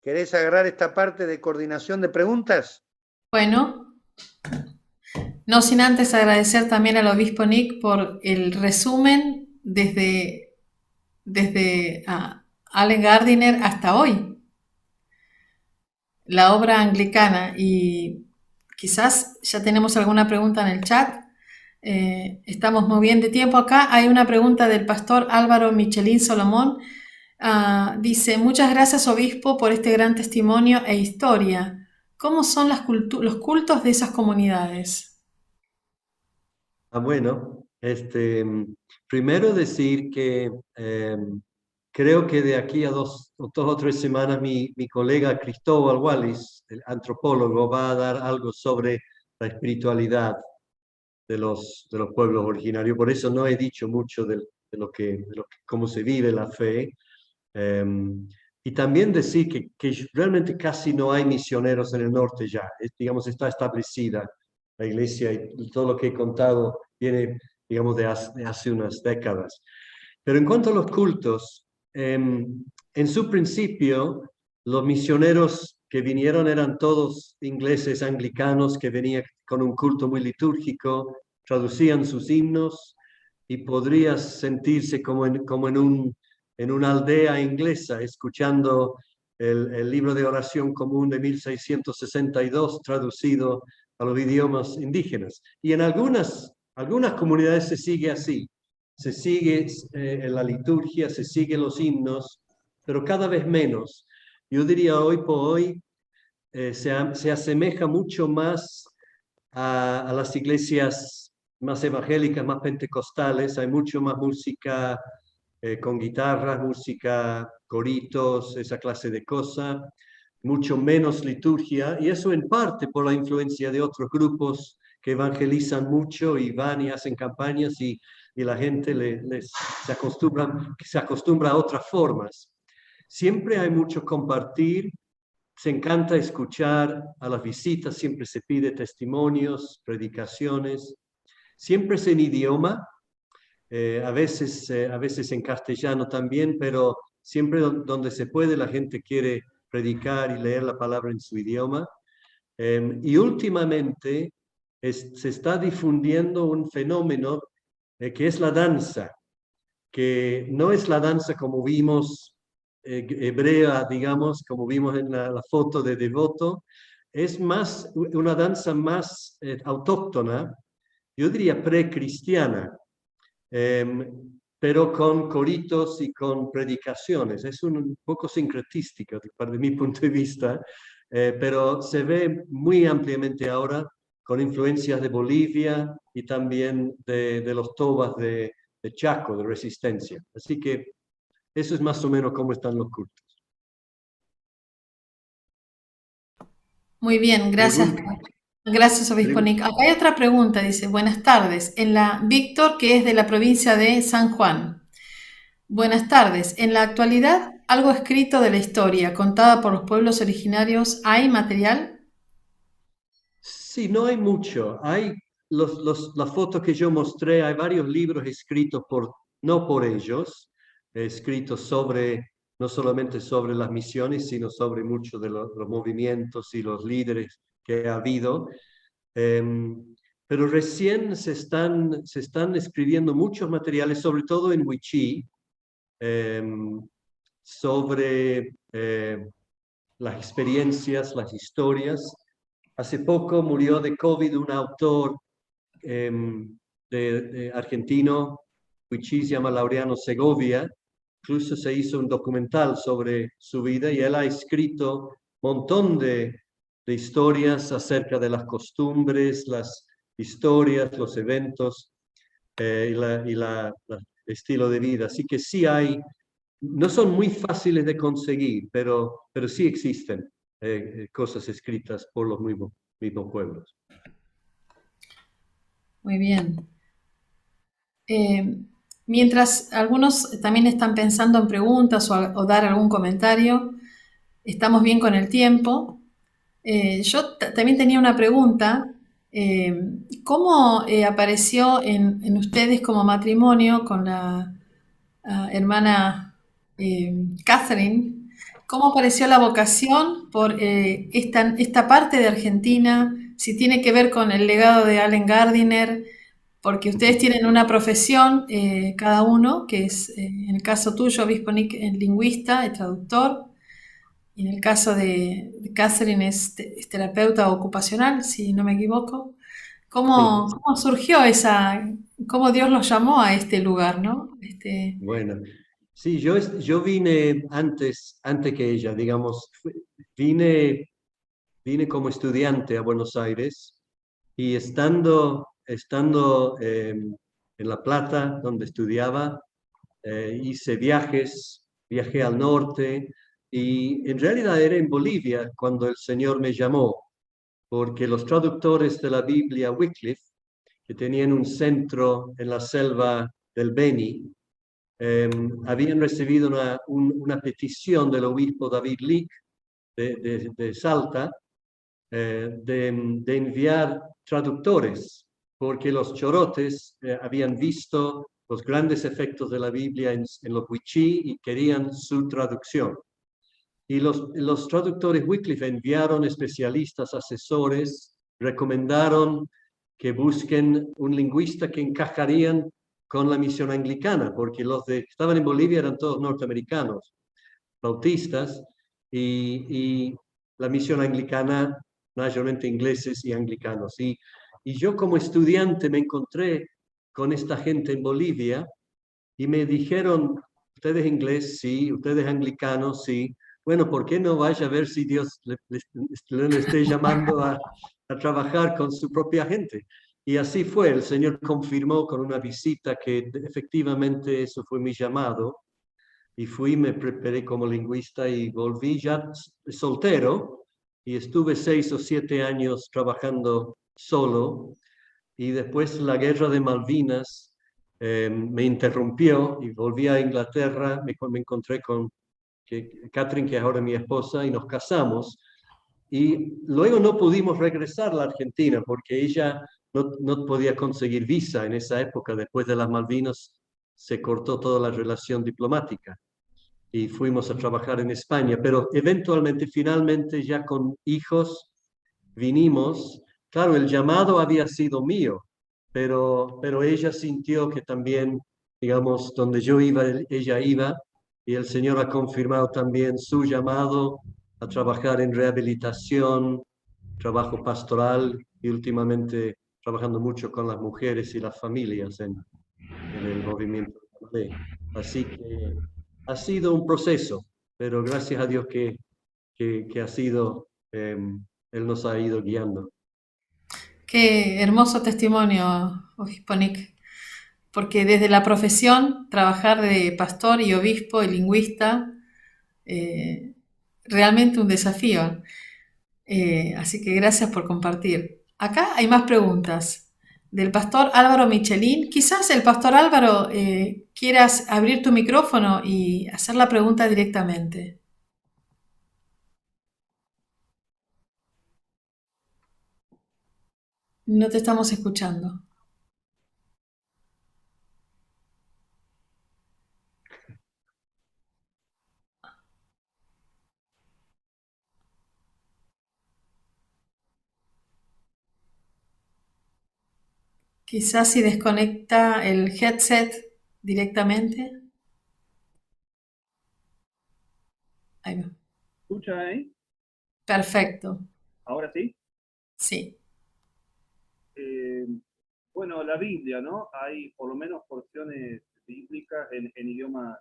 ¿Querés agarrar esta parte de coordinación de preguntas? Bueno, no sin antes agradecer también al obispo Nick por el resumen desde Allen Gardiner hasta hoy, la obra anglicana, y quizás ya tenemos alguna pregunta en el chat. Estamos muy bien de tiempo acá. Hay una pregunta del pastor Álvaro Michelín Solomón. Dice, muchas gracias, obispo, por este gran testimonio e historia. ¿Cómo son los cultos de esas comunidades? Bueno, primero decir que creo que de aquí a dos o 3 semanas mi colega Cristóbal Wallis, el antropólogo, va a dar algo sobre la espiritualidad de los pueblos originarios. Por eso no he dicho mucho de cómo se vive la fe. Y también decir que realmente casi no hay misioneros en el norte ya. Digamos, está establecida la iglesia, y todo lo que he contado viene, digamos, de hace unas décadas. Pero en cuanto a los cultos, en su principio, los misioneros que vinieron eran todos ingleses anglicanos que venían con un culto muy litúrgico, traducían sus himnos, y podrías sentirse como en una aldea inglesa, escuchando el libro de oración común de 1662 traducido a los idiomas indígenas. Y en algunas comunidades se sigue así. Se sigue en la liturgia, se siguen los himnos, pero cada vez menos. Yo diría hoy por hoy se asemeja mucho más a las iglesias más evangélicas, más pentecostales. Hay mucho más música con guitarras, música, coritos, esa clase de cosas, mucho menos liturgia, y eso en parte por la influencia de otros grupos que evangelizan mucho y van y hacen campañas, y la gente se acostumbra a otras formas. Siempre hay mucho compartir, se encanta escuchar a las visitas, siempre se pide testimonios, predicaciones, siempre es en idioma, a veces en castellano también, pero siempre donde se puede la gente quiere predicar y leer la palabra en su idioma. Y últimamente se está difundiendo un fenómeno que es la danza, que no es la danza como vimos hebrea, digamos, como vimos en la foto de Devoto. Es más una danza más autóctona, yo diría precristiana, pero con coritos y con predicaciones. Es un poco sincretística desde mi punto de vista, pero se ve muy ampliamente ahora con influencias de Bolivia y también de los tobas de Chaco, de Resistencia. Así que eso es más o menos cómo están los cultos. Muy bien, gracias. Gracias, obispo Nick. Acá hay otra pregunta, dice, buenas tardes. Víctor, que es de la provincia de San Juan. Buenas tardes. En la actualidad, algo escrito de la historia contada por los pueblos originarios, ¿hay material? Sí, no hay mucho. Hay las fotos que yo mostré, hay varios libros escritos no por ellos, escritos sobre, no solamente sobre las misiones, sino sobre muchos de los movimientos y los líderes que ha habido. Pero recién se están escribiendo muchos materiales, sobre todo en Wichí, sobre las experiencias, las historias. Hace poco murió de COVID un autor de argentino, Wichí, se llama Laureano Segovia. Incluso se hizo un documental sobre su vida y él ha escrito un montón de historias acerca de las costumbres, las historias, los eventos y el estilo de vida. Así que sí hay, no son muy fáciles de conseguir, pero sí existen cosas escritas por los mismos pueblos. Muy bien. Mientras algunos también están pensando en preguntas o dar algún comentario, estamos bien con el tiempo. Yo también tenía una pregunta. ¿Cómo apareció en ustedes como matrimonio con la hermana Catherine? ¿Cómo apareció la vocación por esta parte de Argentina? Si tiene que ver con el legado de Allen Gardiner, porque ustedes tienen una profesión cada uno, que es, en el caso tuyo, obispo Nick, lingüista y traductor, y en el caso de Catherine es terapeuta ocupacional, si no me equivoco. ¿Cómo surgió cómo Dios los llamó a este lugar, ¿no? Bueno, sí, yo vine antes que ella, digamos, vine como estudiante a Buenos Aires y estando en La Plata, donde estudiaba, viajé al norte y en realidad era en Bolivia cuando el Señor me llamó, porque los traductores de la Biblia Wycliffe, que tenían un centro en la selva del Beni, habían recibido una petición del obispo David Lick de Salta de enviar traductores, porque los chorotes habían visto los grandes efectos de la Biblia en los Wichí y querían su traducción. Y los traductores Wycliffe enviaron especialistas, asesores, recomendaron que busquen un lingüista que encajarían con la misión anglicana, porque los que estaban en Bolivia eran todos norteamericanos, bautistas, y la misión anglicana, mayormente ingleses y anglicanos. Y yo como estudiante me encontré con esta gente en Bolivia y me dijeron, ustedes inglés, sí, ustedes anglicanos, sí. Bueno, ¿por qué no vaya a ver si Dios le esté llamando a trabajar con su propia gente? Y así fue, el Señor confirmó con una visita que efectivamente eso fue mi llamado. Y fui, me preparé como lingüista y volví ya soltero y estuve 6 o 7 años trabajando solo. Y después la guerra de Malvinas me interrumpió y volví a Inglaterra, me encontré con Catherine, que es ahora mi esposa, y nos casamos. Y luego no pudimos regresar a la Argentina porque ella no podía conseguir visa en esa época. Después de las Malvinas se cortó toda la relación diplomática y fuimos a trabajar en España. Pero eventualmente, finalmente, ya con hijos, vinimos. Claro, el llamado había sido mío, pero ella sintió que también, digamos, donde yo iba, ella iba, y el Señor ha confirmado también su llamado a trabajar en rehabilitación, trabajo pastoral y últimamente trabajando mucho con las mujeres y las familias en el movimiento. Así que ha sido un proceso, pero gracias a Dios que ha sido, Él nos ha ido guiando. Qué hermoso testimonio, Obispo Nick, porque desde la profesión, trabajar de pastor y obispo y lingüista, realmente un desafío. Así que gracias por compartir. Acá hay más preguntas del pastor Álvaro Michelín. Quizás el pastor Álvaro quieras abrir tu micrófono y hacer la pregunta directamente. No te estamos escuchando. Quizás si desconecta el headset directamente. Ahí va. ¿Escucha ahí? Perfecto. ¿Ahora sí? Sí. Bueno, la Biblia, ¿no? Hay por lo menos porciones bíblicas en idioma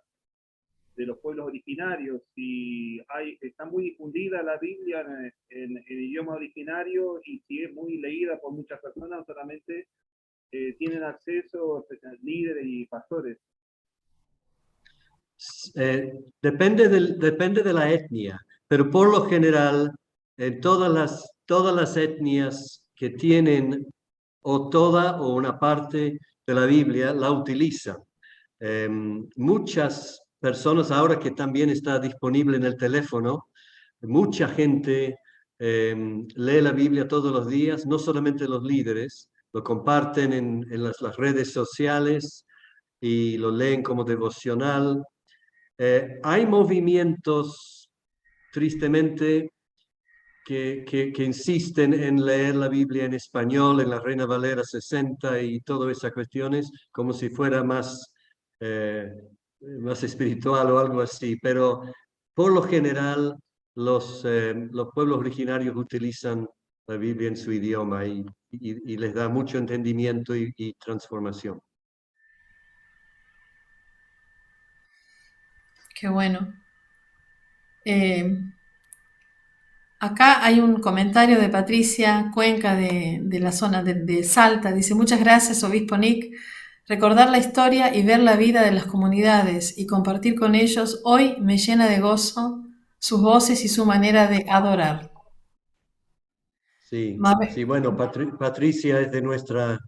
de los pueblos originarios y está muy difundida la Biblia en idioma originario y si es muy leída por muchas personas, solamente tienen acceso líderes y pastores. Depende de la etnia, pero por lo general, todas las etnias que tienen o toda o una parte de la Biblia la utilizan. Muchas personas, ahora que también está disponible en el teléfono, mucha gente lee la Biblia todos los días, no solamente los líderes, lo comparten en las redes sociales y lo leen como devocional. Hay movimientos, tristemente, que insisten en leer la Biblia en español, en la Reina Valera 60 y todas esas cuestiones, como si fuera más espiritual o algo así. Pero por lo general, los pueblos originarios utilizan la Biblia en su idioma y les da mucho entendimiento y transformación. Qué bueno. Acá hay un comentario de Patricia Cuenca de la zona de Salta. Dice, muchas gracias, Obispo Nick. Recordar la historia y ver la vida de las comunidades y compartir con ellos hoy me llena de gozo sus voces y su manera de adorar. Sí, sí, bueno, Patricia es de nuestra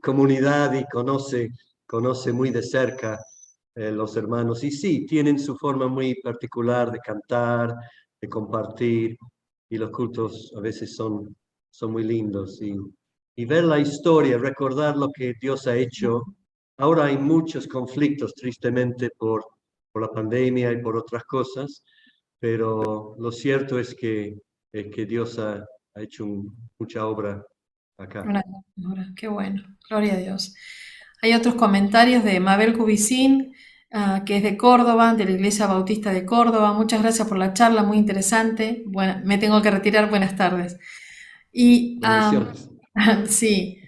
comunidad y conoce muy de cerca los hermanos. Y sí, tienen su forma muy particular de cantar, de compartir, y los cultos a veces son muy lindos. Y ver la historia, recordar lo que Dios ha hecho. Ahora hay muchos conflictos, tristemente, por la pandemia y por otras cosas, pero lo cierto es que Dios ha hecho mucha obra acá. Qué bueno, gloria a Dios. Hay otros comentarios de Mabel Cubicín, que es de Córdoba, de la Iglesia Bautista de Córdoba. Muchas gracias por la charla, muy interesante. Bueno, me tengo que retirar, buenas tardes. Y Bendiciones. sí,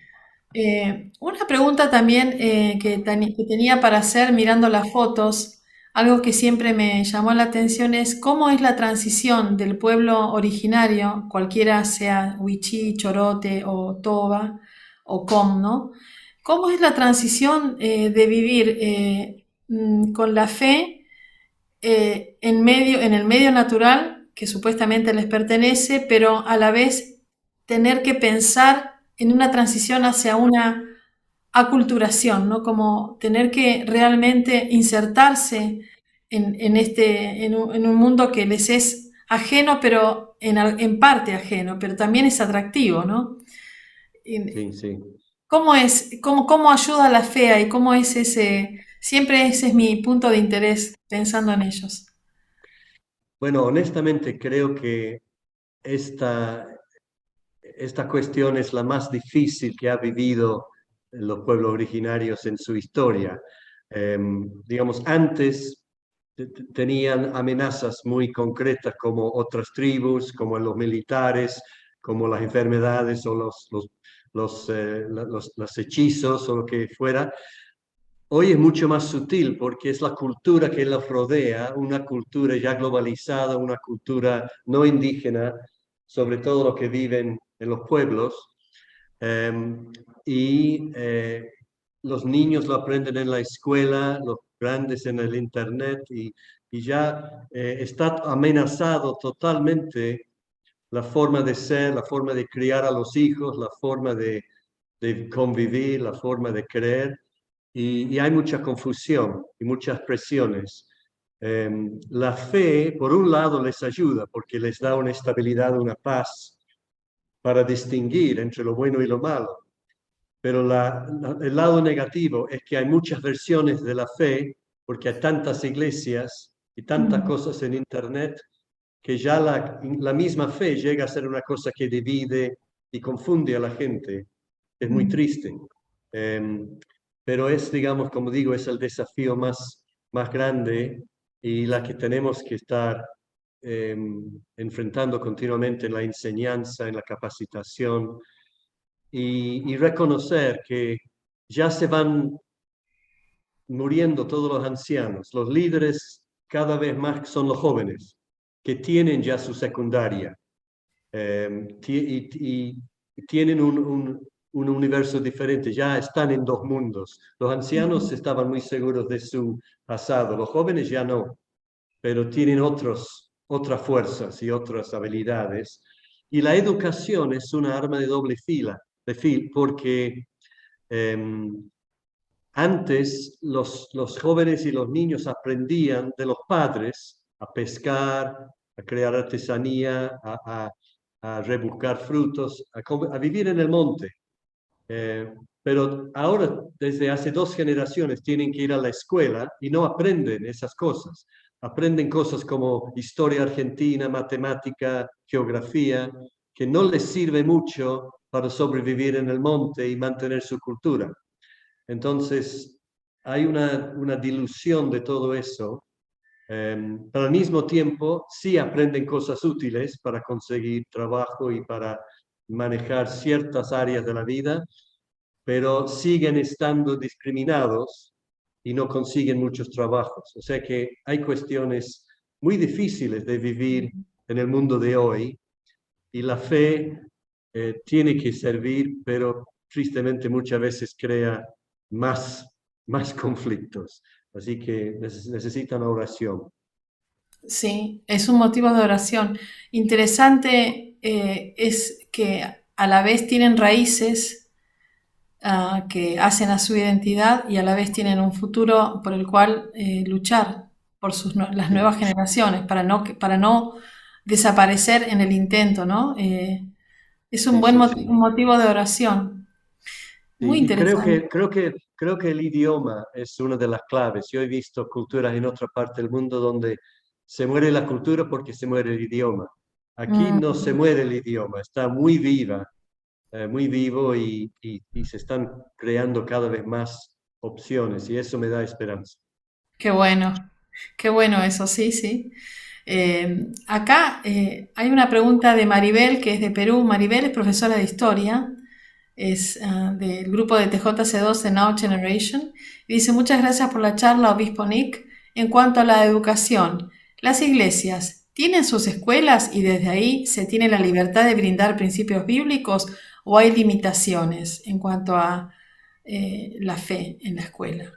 una pregunta también que tenía para hacer mirando las fotos, algo que siempre me llamó la atención es cómo es la transición del pueblo originario, cualquiera sea Wichí, Chorote o Toba o Com, ¿no? ¿Cómo es la transición de vivir con la fe en el medio natural que supuestamente les pertenece, pero a la vez tener que pensar en una transición hacia una aculturación, ¿no? Como tener que realmente insertarse en un mundo que les es ajeno, pero en parte ajeno, pero también es atractivo, ¿no? Sí, sí. ¿Cómo ayuda la fe ahí? ¿Cómo es siempre ese es mi punto de interés pensando en ellos? Bueno, honestamente creo que esta cuestión es la más difícil que ha vivido los pueblos originarios en su historia. Digamos, antes tenían amenazas muy concretas como otras tribus, como los militares, como las enfermedades o los hechizos o lo que fuera. Hoy es mucho más sutil porque es la cultura que los rodea, una cultura ya globalizada, una cultura no indígena, sobre todo los que viven en los pueblos. y los niños lo aprenden en la escuela, los grandes en el internet y ya está amenazado totalmente la forma de ser, la forma de criar a los hijos, la forma de convivir, la forma de creer y hay mucha confusión y muchas presiones. La fe, por un lado, les ayuda porque les da una estabilidad, una paz para distinguir entre lo bueno y lo malo. Pero el lado negativo es que hay muchas versiones de la fe porque hay tantas iglesias y tantas cosas en internet que ya la misma fe llega a ser una cosa que divide y confunde a la gente. Es muy triste. Pero es, digamos, como digo, es el desafío más grande y la que tenemos que estar enfrentando continuamente en la enseñanza, en la capacitación y reconocer que ya se van muriendo todos los ancianos. Los líderes cada vez más son los jóvenes que tienen ya su secundaria y tienen un universo diferente, ya están en dos mundos. Los ancianos estaban muy seguros de su pasado, los jóvenes ya no, pero tienen otras fuerzas y otras habilidades. Y la educación es una arma de doble fila, porque antes los jóvenes y los niños aprendían de los padres a pescar, a crear artesanía, a rebuscar frutos, a vivir en el monte. Pero ahora, desde hace 2 generaciones, tienen que ir a la escuela y no aprenden esas cosas. Aprenden cosas como historia argentina, matemática, geografía, que no les sirve mucho para sobrevivir en el monte y mantener su cultura. Entonces, hay una dilución de todo eso, pero al mismo tiempo sí aprenden cosas útiles para conseguir trabajo y para manejar ciertas áreas de la vida, pero siguen estando discriminados y no consiguen muchos trabajos. O sea que hay cuestiones muy difíciles de vivir en el mundo de hoy y la fe tiene que servir, pero tristemente muchas veces crea más conflictos. Así que necesitan oración. Sí, es un motivo de oración. Interesante es que a la vez tienen raíces que hacen a su identidad y a la vez tienen un futuro por el cual luchar por las nuevas generaciones para no desaparecer en el intento, ¿no? Es un buen Sí. motivo de oración. Muy Y interesante. creo que el idioma es una de las claves. Yo he visto culturas en otra parte del mundo donde se muere la cultura porque se muere el idioma. Aquí no se Mm, muere el idioma, está muy muy vivo y se están creando cada vez más opciones y eso me da esperanza. qué bueno eso, sí, sí. Acá hay una pregunta de Maribel, que es de Perú. Maribel es profesora de historia, es del grupo de TJC2 de Now Generation. Y dice, muchas gracias por la charla, Obispo Nick. En cuanto a la educación, las iglesias tienen sus escuelas y desde ahí se tiene la libertad de brindar principios bíblicos o hay limitaciones en cuanto a la fe en la escuela.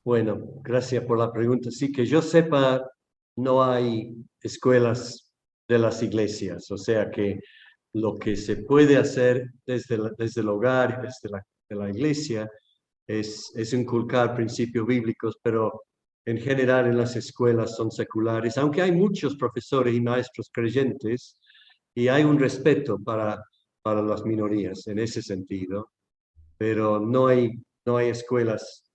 Bueno, gracias por la pregunta. Sí, que yo sepa, no hay escuelas de las iglesias, o sea que lo que se puede hacer desde el hogar y desde de la iglesia es inculcar principios bíblicos, pero en general en las escuelas son seculares, aunque hay muchos profesores y maestros creyentes y hay un respeto para las minorías en ese sentido, pero no hay escuelas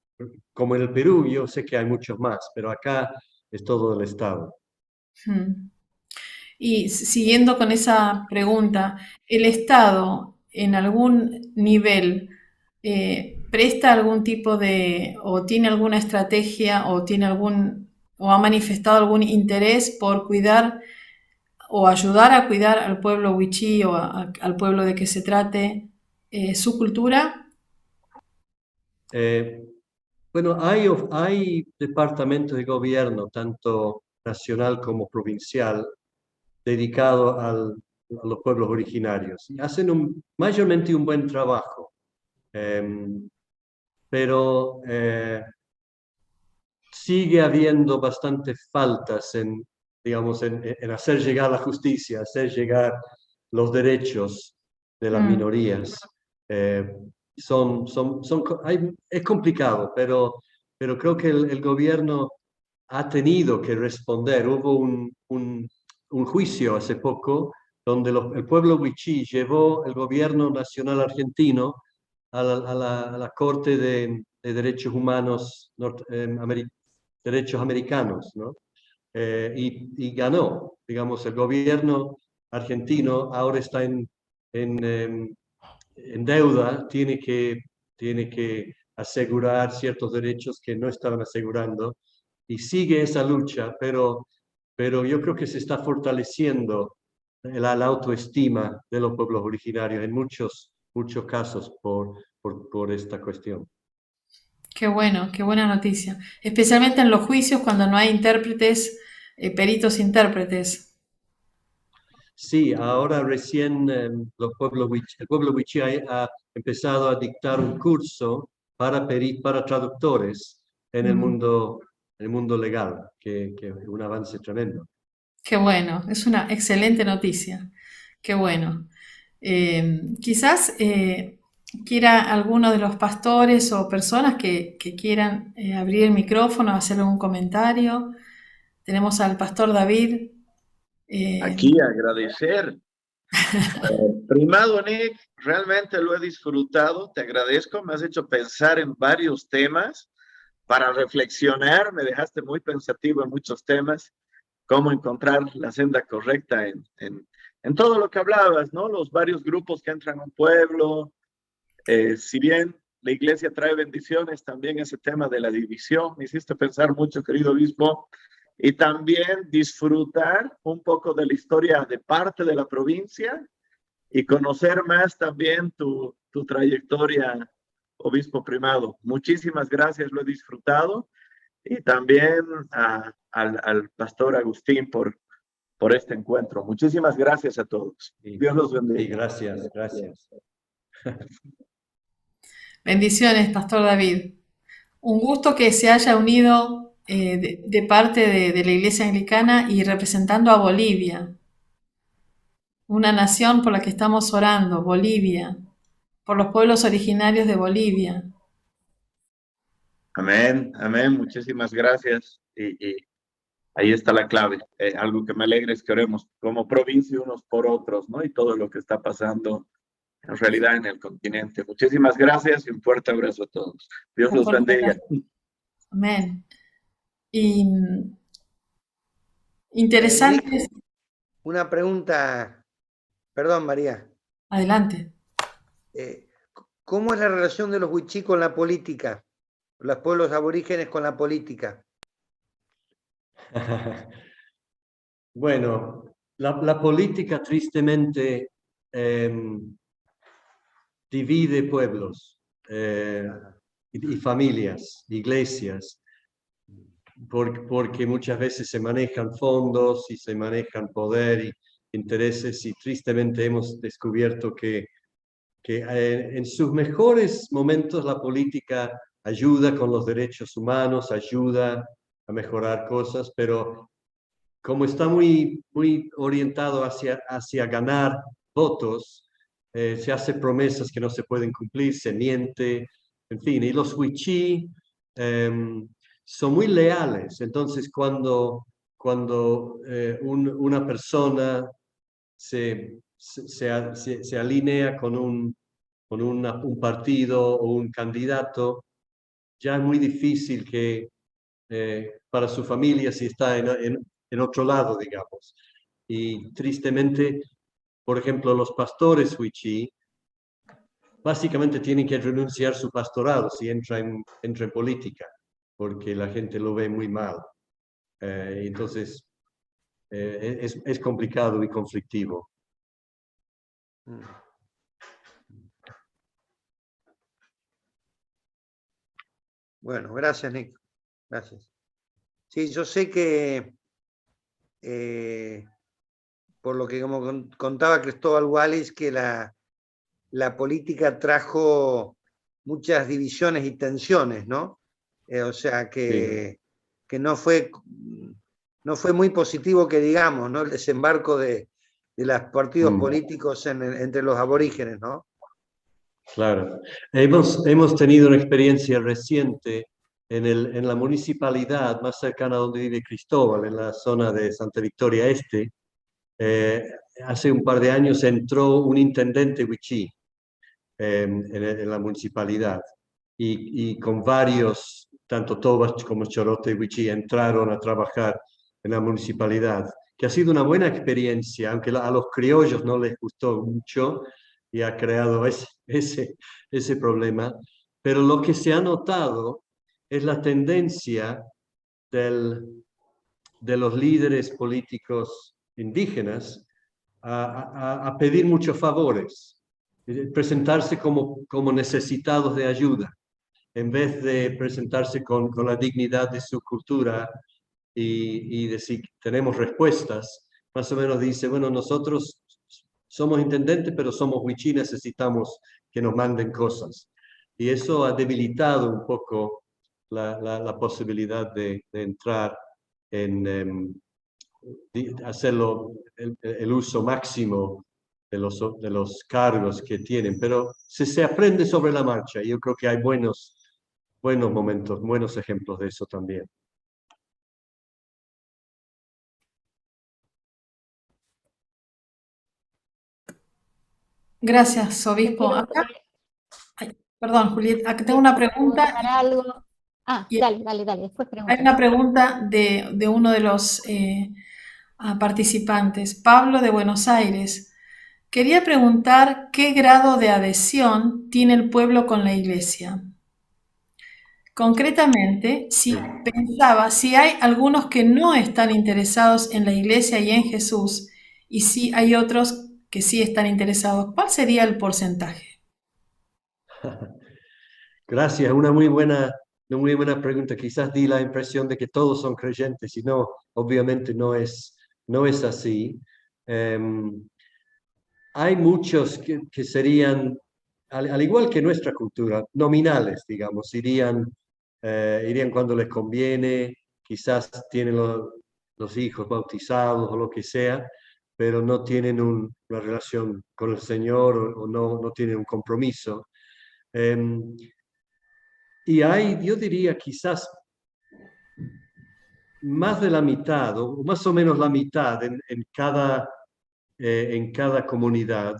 como en el Perú. Yo sé que hay muchos más, pero acá es todo el Estado. Hmm. Y siguiendo con esa pregunta, ¿el Estado en algún nivel presta algún tipo de, o tiene alguna estrategia, o tiene o ha manifestado algún interés por cuidar o ayudar a cuidar al pueblo wichí o al pueblo de que se trate su cultura? Eh, bueno, hay departamentos de gobierno, tanto nacional como provincial, dedicado los pueblos originarios. Y hacen mayormente un buen trabajo. Pero sigue habiendo bastantes faltas digamos, en hacer llegar la justicia, hacer llegar los derechos de las minorías. Es complicado, pero creo que el gobierno ha tenido que responder. Hubo un juicio hace poco donde el pueblo wichí llevó el gobierno nacional argentino a la Corte de Derechos Humanos derechos americanos, ¿no? Y ganó. Digamos, el gobierno argentino ahora está en deuda, tiene que asegurar ciertos derechos que no estaban asegurando, y sigue esa lucha, pero yo creo que se está fortaleciendo la autoestima de los pueblos originarios en muchos casos por esta cuestión. Qué bueno, qué buena noticia. Especialmente en los juicios cuando no hay intérpretes, peritos intérpretes. Sí, ahora recién el pueblo wichí ha empezado a dictar un curso para traductores en el mundo legal, que es un avance tremendo. Qué bueno, es una excelente noticia. Qué bueno. Quizás quiera alguno de los pastores o personas que quieran abrir el micrófono, hacer un comentario. Tenemos al pastor David. Aquí agradecer. Primado Nick, realmente lo he disfrutado, te agradezco, me has hecho pensar en varios temas para reflexionar, me dejaste muy pensativo en muchos temas, cómo encontrar la senda correcta en todo lo que hablabas, ¿no? Los varios grupos que entran a un pueblo, si bien la iglesia trae bendiciones, también ese tema de la división, me hiciste pensar mucho, querido obispo, y también disfrutar un poco de la historia de parte de la provincia y conocer más también tu trayectoria, obispo primado. Muchísimas gracias, lo he disfrutado, y también al pastor Agustín por este encuentro. Muchísimas gracias a todos. Dios los bendiga. Sí, gracias. Bendiciones, pastor David. Un gusto que se haya unido de parte de la Iglesia Anglicana y representando a Bolivia, una nación por la que estamos orando, Bolivia, por los pueblos originarios de Bolivia. Amén, amén. Muchísimas gracias. Y ahí está la clave. Algo que me alegra es que oremos como provincia unos por otros, ¿no? Y todo lo que está pasando en realidad en el continente. Muchísimas gracias y un fuerte abrazo a todos. Dios los bendiga. Amén. Y interesante. Una pregunta, perdón María. Adelante. ¿Cómo es la relación de los wichí con la política? Los pueblos aborígenes con la política. Bueno, la política tristemente divide pueblos y familias, iglesias, porque muchas veces se manejan fondos y se manejan poder y intereses, y tristemente hemos descubierto que en sus mejores momentos la política ayuda con los derechos humanos, ayuda a mejorar cosas, pero como está muy orientado hacia ganar votos, se hace promesas que no se pueden cumplir, se miente, en fin. Y los wichí son muy leales. Entonces, cuando una persona se alinea con un partido o un candidato, ya es muy difícil que para su familia si está en otro lado, digamos. Y tristemente, por ejemplo, los pastores wichí básicamente tienen que renunciar a su pastorado si entra en política, porque la gente lo ve muy mal. Entonces, es complicado y conflictivo. Bueno, gracias, Nick. Gracias. Sí, yo sé que por lo que como contaba Cristóbal Wallis, que la política trajo muchas divisiones y tensiones, ¿no? O sea que no fue muy positivo que digamos, ¿no? El desembarco de los partidos políticos entre los aborígenes, ¿no? Claro. Hemos tenido una experiencia reciente en la municipalidad más cercana a donde vive Cristóbal, en la zona de Santa Victoria Este. Hace un par de años entró un intendente wichí en la municipalidad y con varios, tanto Tobas como Chorote y wichí, entraron a trabajar en la municipalidad, que ha sido una buena experiencia, aunque a los criollos no les gustó mucho y ha creado ese problema. Pero lo que se ha notado es la tendencia de los líderes políticos indígenas a pedir muchos favores, presentarse como necesitados de ayuda, en vez de presentarse con la dignidad de su cultura y decir, tenemos respuestas. Más o menos dice, bueno, nosotros somos intendentes, pero somos wichí, necesitamos que nos manden cosas. Y eso ha debilitado un poco la posibilidad de entrar en hacerlo el uso máximo de los cargos que tienen, pero se aprende sobre la marcha. Yo creo que hay buenos momentos, buenos ejemplos de eso también. Gracias, obispo. Perdón, Julieta, acá tengo una pregunta. Algo. Y Dale, después pregunto. hay una pregunta de uno de los participantes, Pablo de Buenos Aires. Quería preguntar qué grado de adhesión tiene el pueblo con la Iglesia. Concretamente, pensaba si hay algunos que no están interesados en la Iglesia y en Jesús, y si hay otros que sí están interesados, ¿cuál sería el porcentaje? Gracias, una muy buena pregunta. Quizás di la impresión de que todos son creyentes y no, obviamente no es así. Hay muchos que serían, al igual que nuestra cultura, nominales, digamos, irían cuando les conviene, quizás tienen los hijos bautizados o lo que sea, pero no tienen una relación con el Señor o no tienen un compromiso. Y hay, yo diría, quizás más de la mitad, o más o menos la mitad en cada comunidad,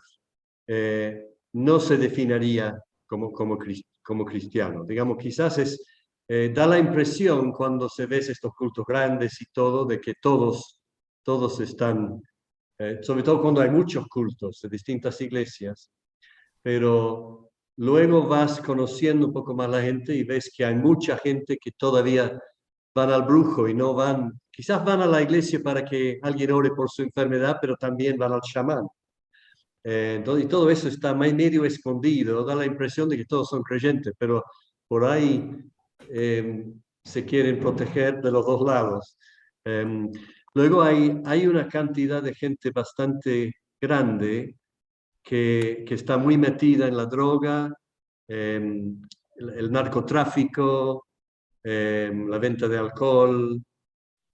no se definiría como cristiano. Digamos, quizás da la impresión cuando se ve estos cultos grandes y todo, de que todos están, sobre todo cuando hay muchos cultos de distintas iglesias, pero luego vas conociendo un poco más la gente y ves que hay mucha gente que todavía van al brujo y no van, quizás van a la iglesia para que alguien ore por su enfermedad, pero también van al chamán. Y todo eso está medio escondido, da la impresión de que todos son creyentes, pero por ahí se quieren proteger de los dos lados. Luego hay una cantidad de gente bastante grande que está muy metida en la droga, el narcotráfico, la venta de alcohol,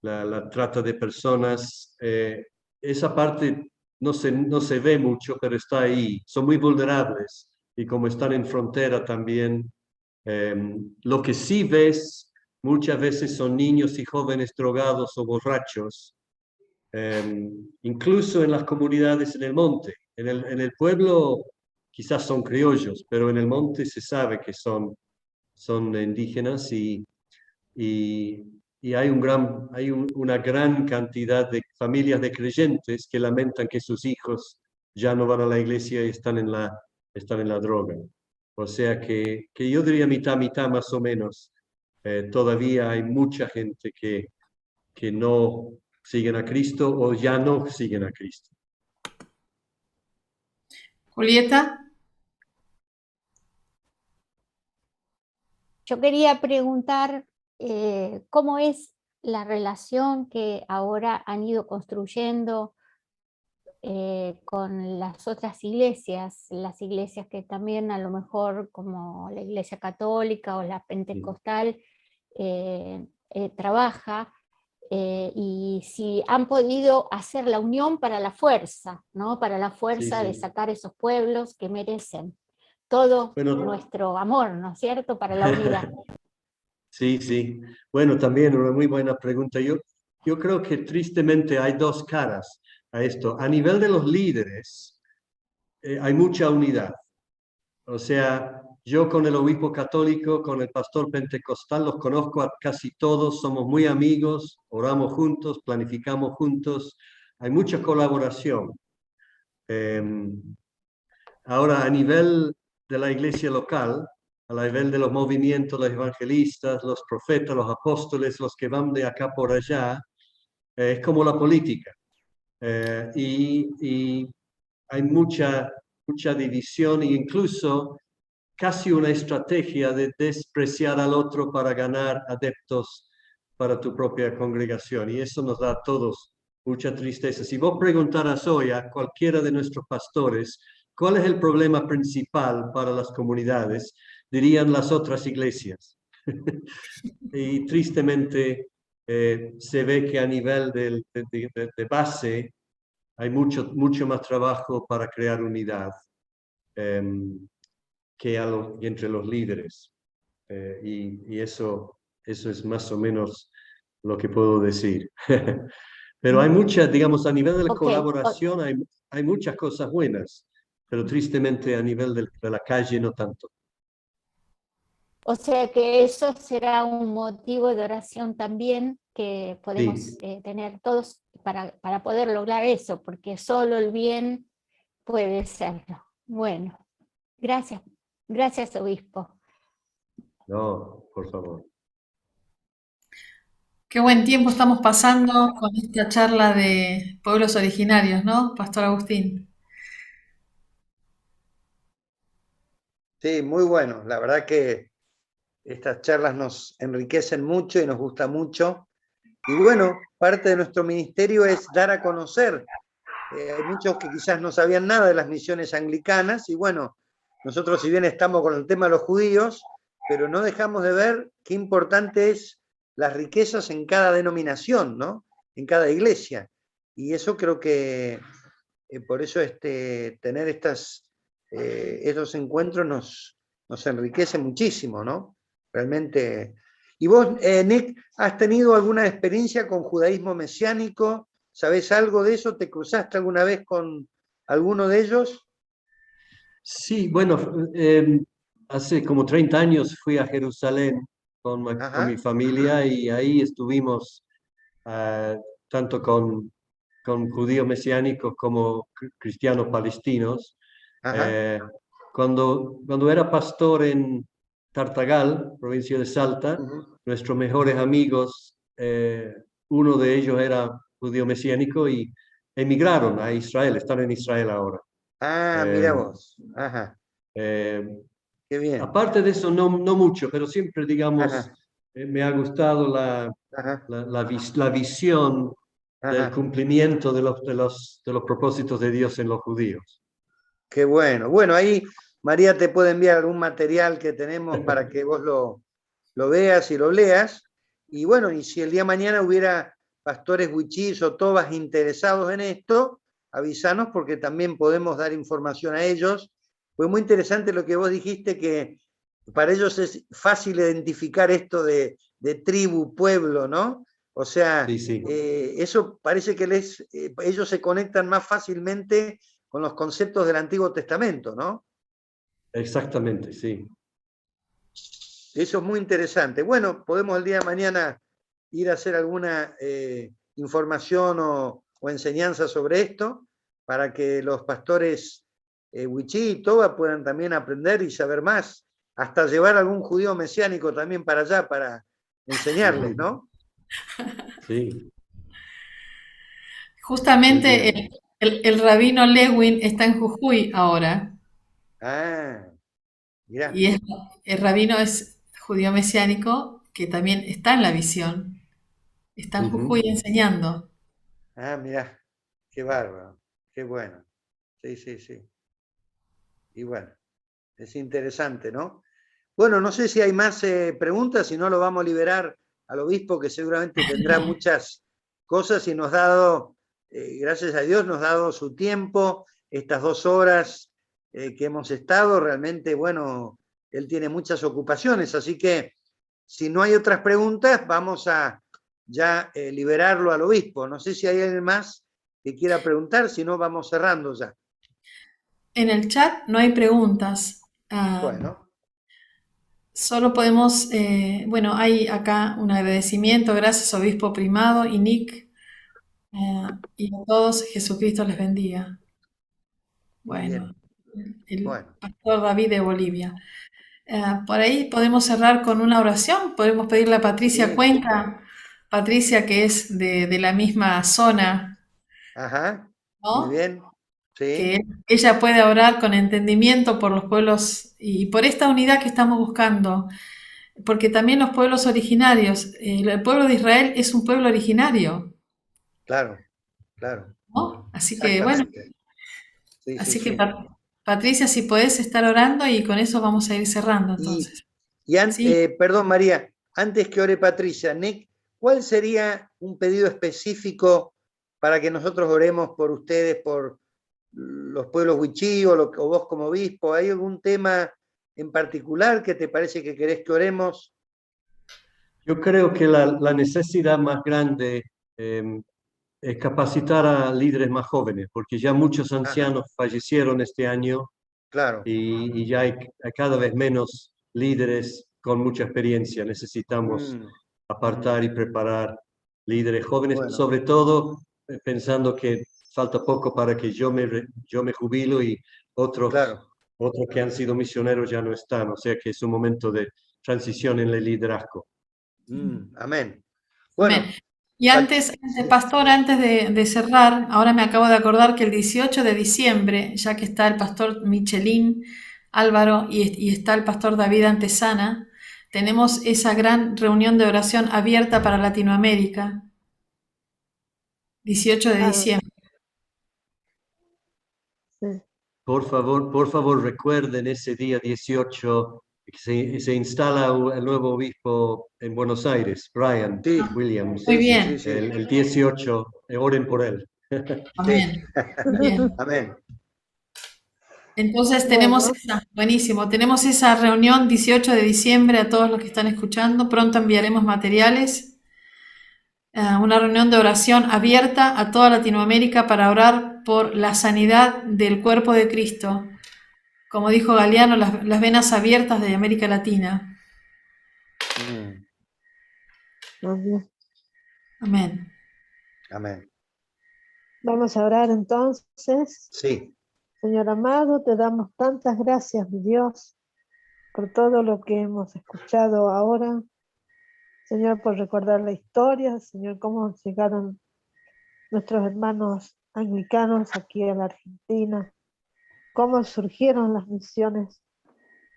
la trata de personas. Esa parte no se ve mucho, pero está ahí. Son muy vulnerables y como están en frontera también, lo que sí ves muchas veces son niños y jóvenes drogados o borrachos, incluso en las comunidades en el monte. En el pueblo quizás son criollos, pero en el monte se sabe que son indígenas y hay una gran cantidad de familias de creyentes que lamentan que sus hijos ya no van a la iglesia y están en la droga. O sea que yo diría mitad más o menos. Todavía hay mucha gente que no siguen a Cristo o ya no siguen a Cristo. Julieta. Yo quería preguntar cómo es la relación que ahora han ido construyendo con las otras iglesias, las iglesias que también a lo mejor como la iglesia católica o la pentecostal trabaja, y si han podido hacer la unión para la fuerza, ¿no? Para la Sí, fuerza de sí. sacar esos pueblos que merecen todo Bueno, nuestro amor, ¿no es cierto? Para la unidad. sí, sí. Bueno, también una muy buena pregunta. Yo creo que tristemente hay dos caras a esto. A nivel de los líderes, hay mucha unidad. O sea, yo con el obispo católico, con el pastor pentecostal, los conozco a casi todos, somos muy amigos, oramos juntos, planificamos juntos, hay mucha colaboración. Ahora, a nivel de la iglesia local, a nivel de los movimientos, los evangelistas, los profetas, los apóstoles, los que van de acá por allá, es como la política. Y hay mucha división e incluso casi una estrategia de despreciar al otro para ganar adeptos para tu propia congregación. Y eso nos da a todos mucha tristeza. Si vos preguntaras hoy a cualquiera de nuestros pastores, ¿cuál es el problema principal para las comunidades? Dirían las otras iglesias. Y tristemente se ve que a nivel de base hay mucho más trabajo para crear unidad. Que entre los líderes. Y eso es más o menos lo que puedo decir. Pero hay muchas, digamos, a nivel de la Ok, colaboración hay muchas cosas buenas, pero tristemente a nivel de la calle no tanto. o sea que eso será un motivo de oración también que podemos Sí, tener todos para poder lograr eso, porque solo el bien puede serlo. Bueno, gracias, gracias obispo. no, por favor. Qué buen tiempo estamos pasando con esta charla de pueblos originarios, ¿no, Pastor Agustín? Sí, muy bueno. La verdad que estas charlas nos enriquecen mucho y nos gusta mucho. Y bueno, parte de nuestro ministerio es dar a conocer. Hay muchos que quizás no sabían nada de las misiones anglicanas y bueno, nosotros si bien estamos con el tema de los judíos, pero no dejamos de ver qué importante es las riquezas en cada denominación, ¿no? En cada iglesia. Y eso creo que por eso tener estos encuentros nos enriquece muchísimo, ¿no? Realmente. ¿Y vos, Nick, has tenido alguna experiencia con judaísmo mesiánico? ¿Sabés algo de eso? ¿Te cruzaste alguna vez con alguno de ellos? Sí, bueno, hace como 30 años fui a Jerusalén con mi Ajá, familia y ahí estuvimos ah, tanto con judíos mesiánicos como cristianos palestinos. ajá. Eh, cuando era pastor en Tartagal, provincia de Salta, Uh-huh. nuestros mejores amigos, uno de ellos era judío mesiánico y emigraron a Israel, están en Israel ahora. Ah, Eh, mira vos. Ajá, eh, qué bien. Aparte de eso, no mucho, pero siempre, digamos, Ajá, me ha gustado ajá, la visión del ajá. cumplimiento de los propósitos de Dios en los judíos. Qué bueno. Bueno, ahí María te puede enviar algún material que tenemos para que vos lo veas y lo leas. Y bueno, y si el día de mañana hubiera pastores wichís o tobas interesados en esto, avísanos porque también podemos dar información a ellos. Fue muy interesante lo que vos dijiste, que para ellos es fácil identificar esto de tribu, pueblo, ¿no? O sea, Sí, sí, eso parece que ellos se conectan más fácilmente con los conceptos del Antiguo Testamento, ¿no? exactamente, sí. Eso es muy interesante. Bueno, podemos el día de mañana ir a hacer alguna información o enseñanza sobre esto para que los pastores wichí y toba puedan también aprender y saber más, hasta llevar algún judío mesiánico también para allá para enseñarles, ¿no? Sí, muy Justamente bien. el rabino Lewin está en Jujuy ahora Ah, mirá. y el rabino es judío mesiánico que también está en la visión, está en Jujuy Ujú. enseñando. Ah, mirá. Qué bárbaro. qué bueno. Sí, sí, sí. Y bueno, es interesante, ¿no? Bueno, no sé si hay más preguntas, si no lo vamos a liberar al obispo, que seguramente tendrá muchas cosas y nos ha dado, gracias a Dios, nos ha dado su tiempo, estas 2 horas que hemos estado, realmente, bueno, él tiene muchas ocupaciones, así que si no hay otras preguntas, vamos a ya liberarlo al obispo. No sé si hay alguien más que quiera preguntar, si no, vamos cerrando ya. En el chat no hay preguntas. Bueno. Solo podemos, bueno, hay acá un agradecimiento, gracias obispo primado y Nick, y a todos, Jesucristo les bendiga. Muy Bueno, bien. el Bueno. pastor David de Bolivia. Por ahí podemos cerrar con una oración, podemos pedirle a Patricia Sí. Cuenca, Patricia que es de la misma zona, Ajá. Muy ¿no? bien. Sí. Que ella pueda orar con entendimiento por los pueblos y por esta unidad que estamos buscando, porque también los pueblos originarios, el pueblo de Israel es un pueblo originario, Claro, claro. ¿no? Así que bueno, Exactamente. Sí, sí, así que sí. Patricia, si podés estar orando y con eso vamos a ir cerrando Y, entonces. y Sí. perdón, María, antes que ore Patricia, Nick, ¿cuál sería un pedido específico para que nosotros oremos por ustedes, por los pueblos wichí o vos como obispo? ¿Hay algún tema en particular que te parece que querés que oremos? Yo creo que la necesidad más grande es capacitar a líderes más jóvenes, porque ya muchos Ajá, ancianos fallecieron este año claro. y ya hay cada vez menos líderes con mucha experiencia. Necesitamos Mm, apartar y preparar líderes jóvenes, bueno, sobre todo pensando que falta poco para que yo me jubilo y otros, claro. otros que han sido misioneros ya no están, o sea que es un momento de transición en el liderazgo. Amén. Amén. Bueno, Y antes, sí. pastor, antes de cerrar, ahora me acabo de acordar que el 18 de diciembre, ya que está el pastor Michelín Álvaro y está el pastor David Antesana, tenemos esa gran reunión de oración abierta para Latinoamérica, 18 de Ah, diciembre. sí. Por favor, recuerden ese día 18 que se instala el nuevo obispo en Buenos Aires, Brian Sí, Williams. Muy sí, sí, sí, bien, sí. El 18, oren por él. Sí. amén. Bien. Amén. Entonces tenemos Bueno, esa, buenísimo, tenemos esa reunión 18 de diciembre a todos los que están escuchando. Pronto enviaremos materiales. Una reunión de oración abierta a toda Latinoamérica para orar por la sanidad del cuerpo de Cristo. Como dijo Galeano, las venas abiertas de América Latina. Mm, muy bien. Amén. amén. Vamos a orar entonces. Sí. Señor amado, te damos tantas gracias, mi Dios, por todo lo que hemos escuchado ahora. Señor, por recordar la historia, Señor, cómo llegaron nuestros hermanos anglicanos aquí a la Argentina, cómo surgieron las misiones.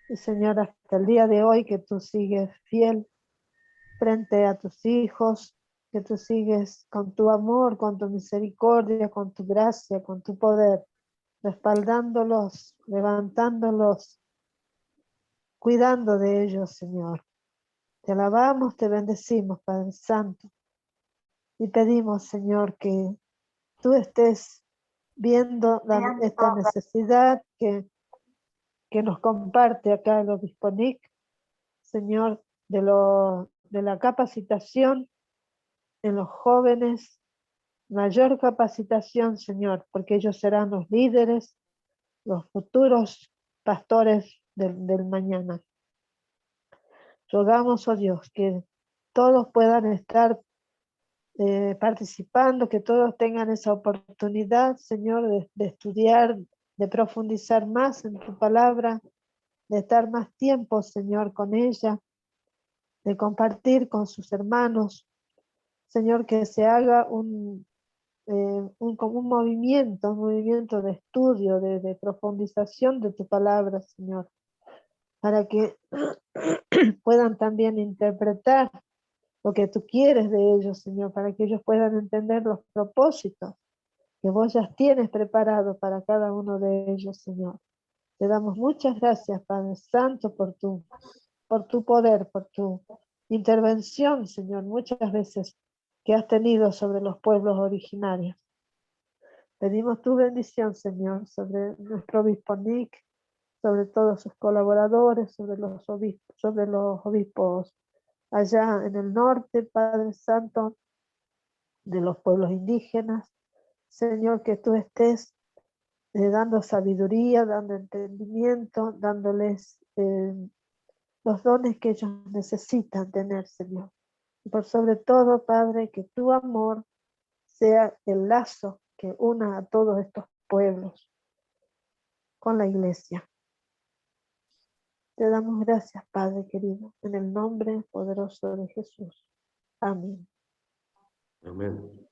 Y Señor, hasta el día de hoy que tú sigues fiel frente a tus hijos, que tú sigues con tu amor, con tu misericordia, con tu gracia, con tu poder, respaldándolos, levantándolos, cuidando de ellos, Señor. Te alabamos, te bendecimos, Padre Santo, y pedimos, Señor, que tú estés viendo esta necesidad que nos comparte acá el obispo Nick, Señor, de la capacitación en los jóvenes, mayor capacitación, Señor, porque ellos serán los líderes, los futuros pastores del mañana. Rogamos, oh Dios, que todos puedan estar participando, que todos tengan esa oportunidad, Señor, de estudiar, de profundizar más en tu palabra, de estar más tiempo, Señor, con ella, de compartir con sus hermanos. Señor, que se haga como un movimiento de estudio, de profundización de tu palabra, Señor, para que puedan también interpretar lo que tú quieres de ellos, Señor, para que ellos puedan entender los propósitos que vos ya tienes preparado para cada uno de ellos, Señor. Te damos muchas gracias, Padre Santo, por tu poder, por tu intervención, Señor, muchas veces que has tenido sobre los pueblos originarios. Pedimos tu bendición, Señor, sobre nuestro obispo Nick, sobre todos sus colaboradores, sobre los obispos allá en el norte, Padre Santo, de los pueblos indígenas. Señor, que tú estés dando sabiduría, dando entendimiento, dándoles los dones que ellos necesitan tener, Señor. Y por sobre todo, Padre, que tu amor sea el lazo que una a todos estos pueblos con la iglesia. Te damos gracias, Padre querido, en el nombre poderoso de Jesús. Amén. Amén.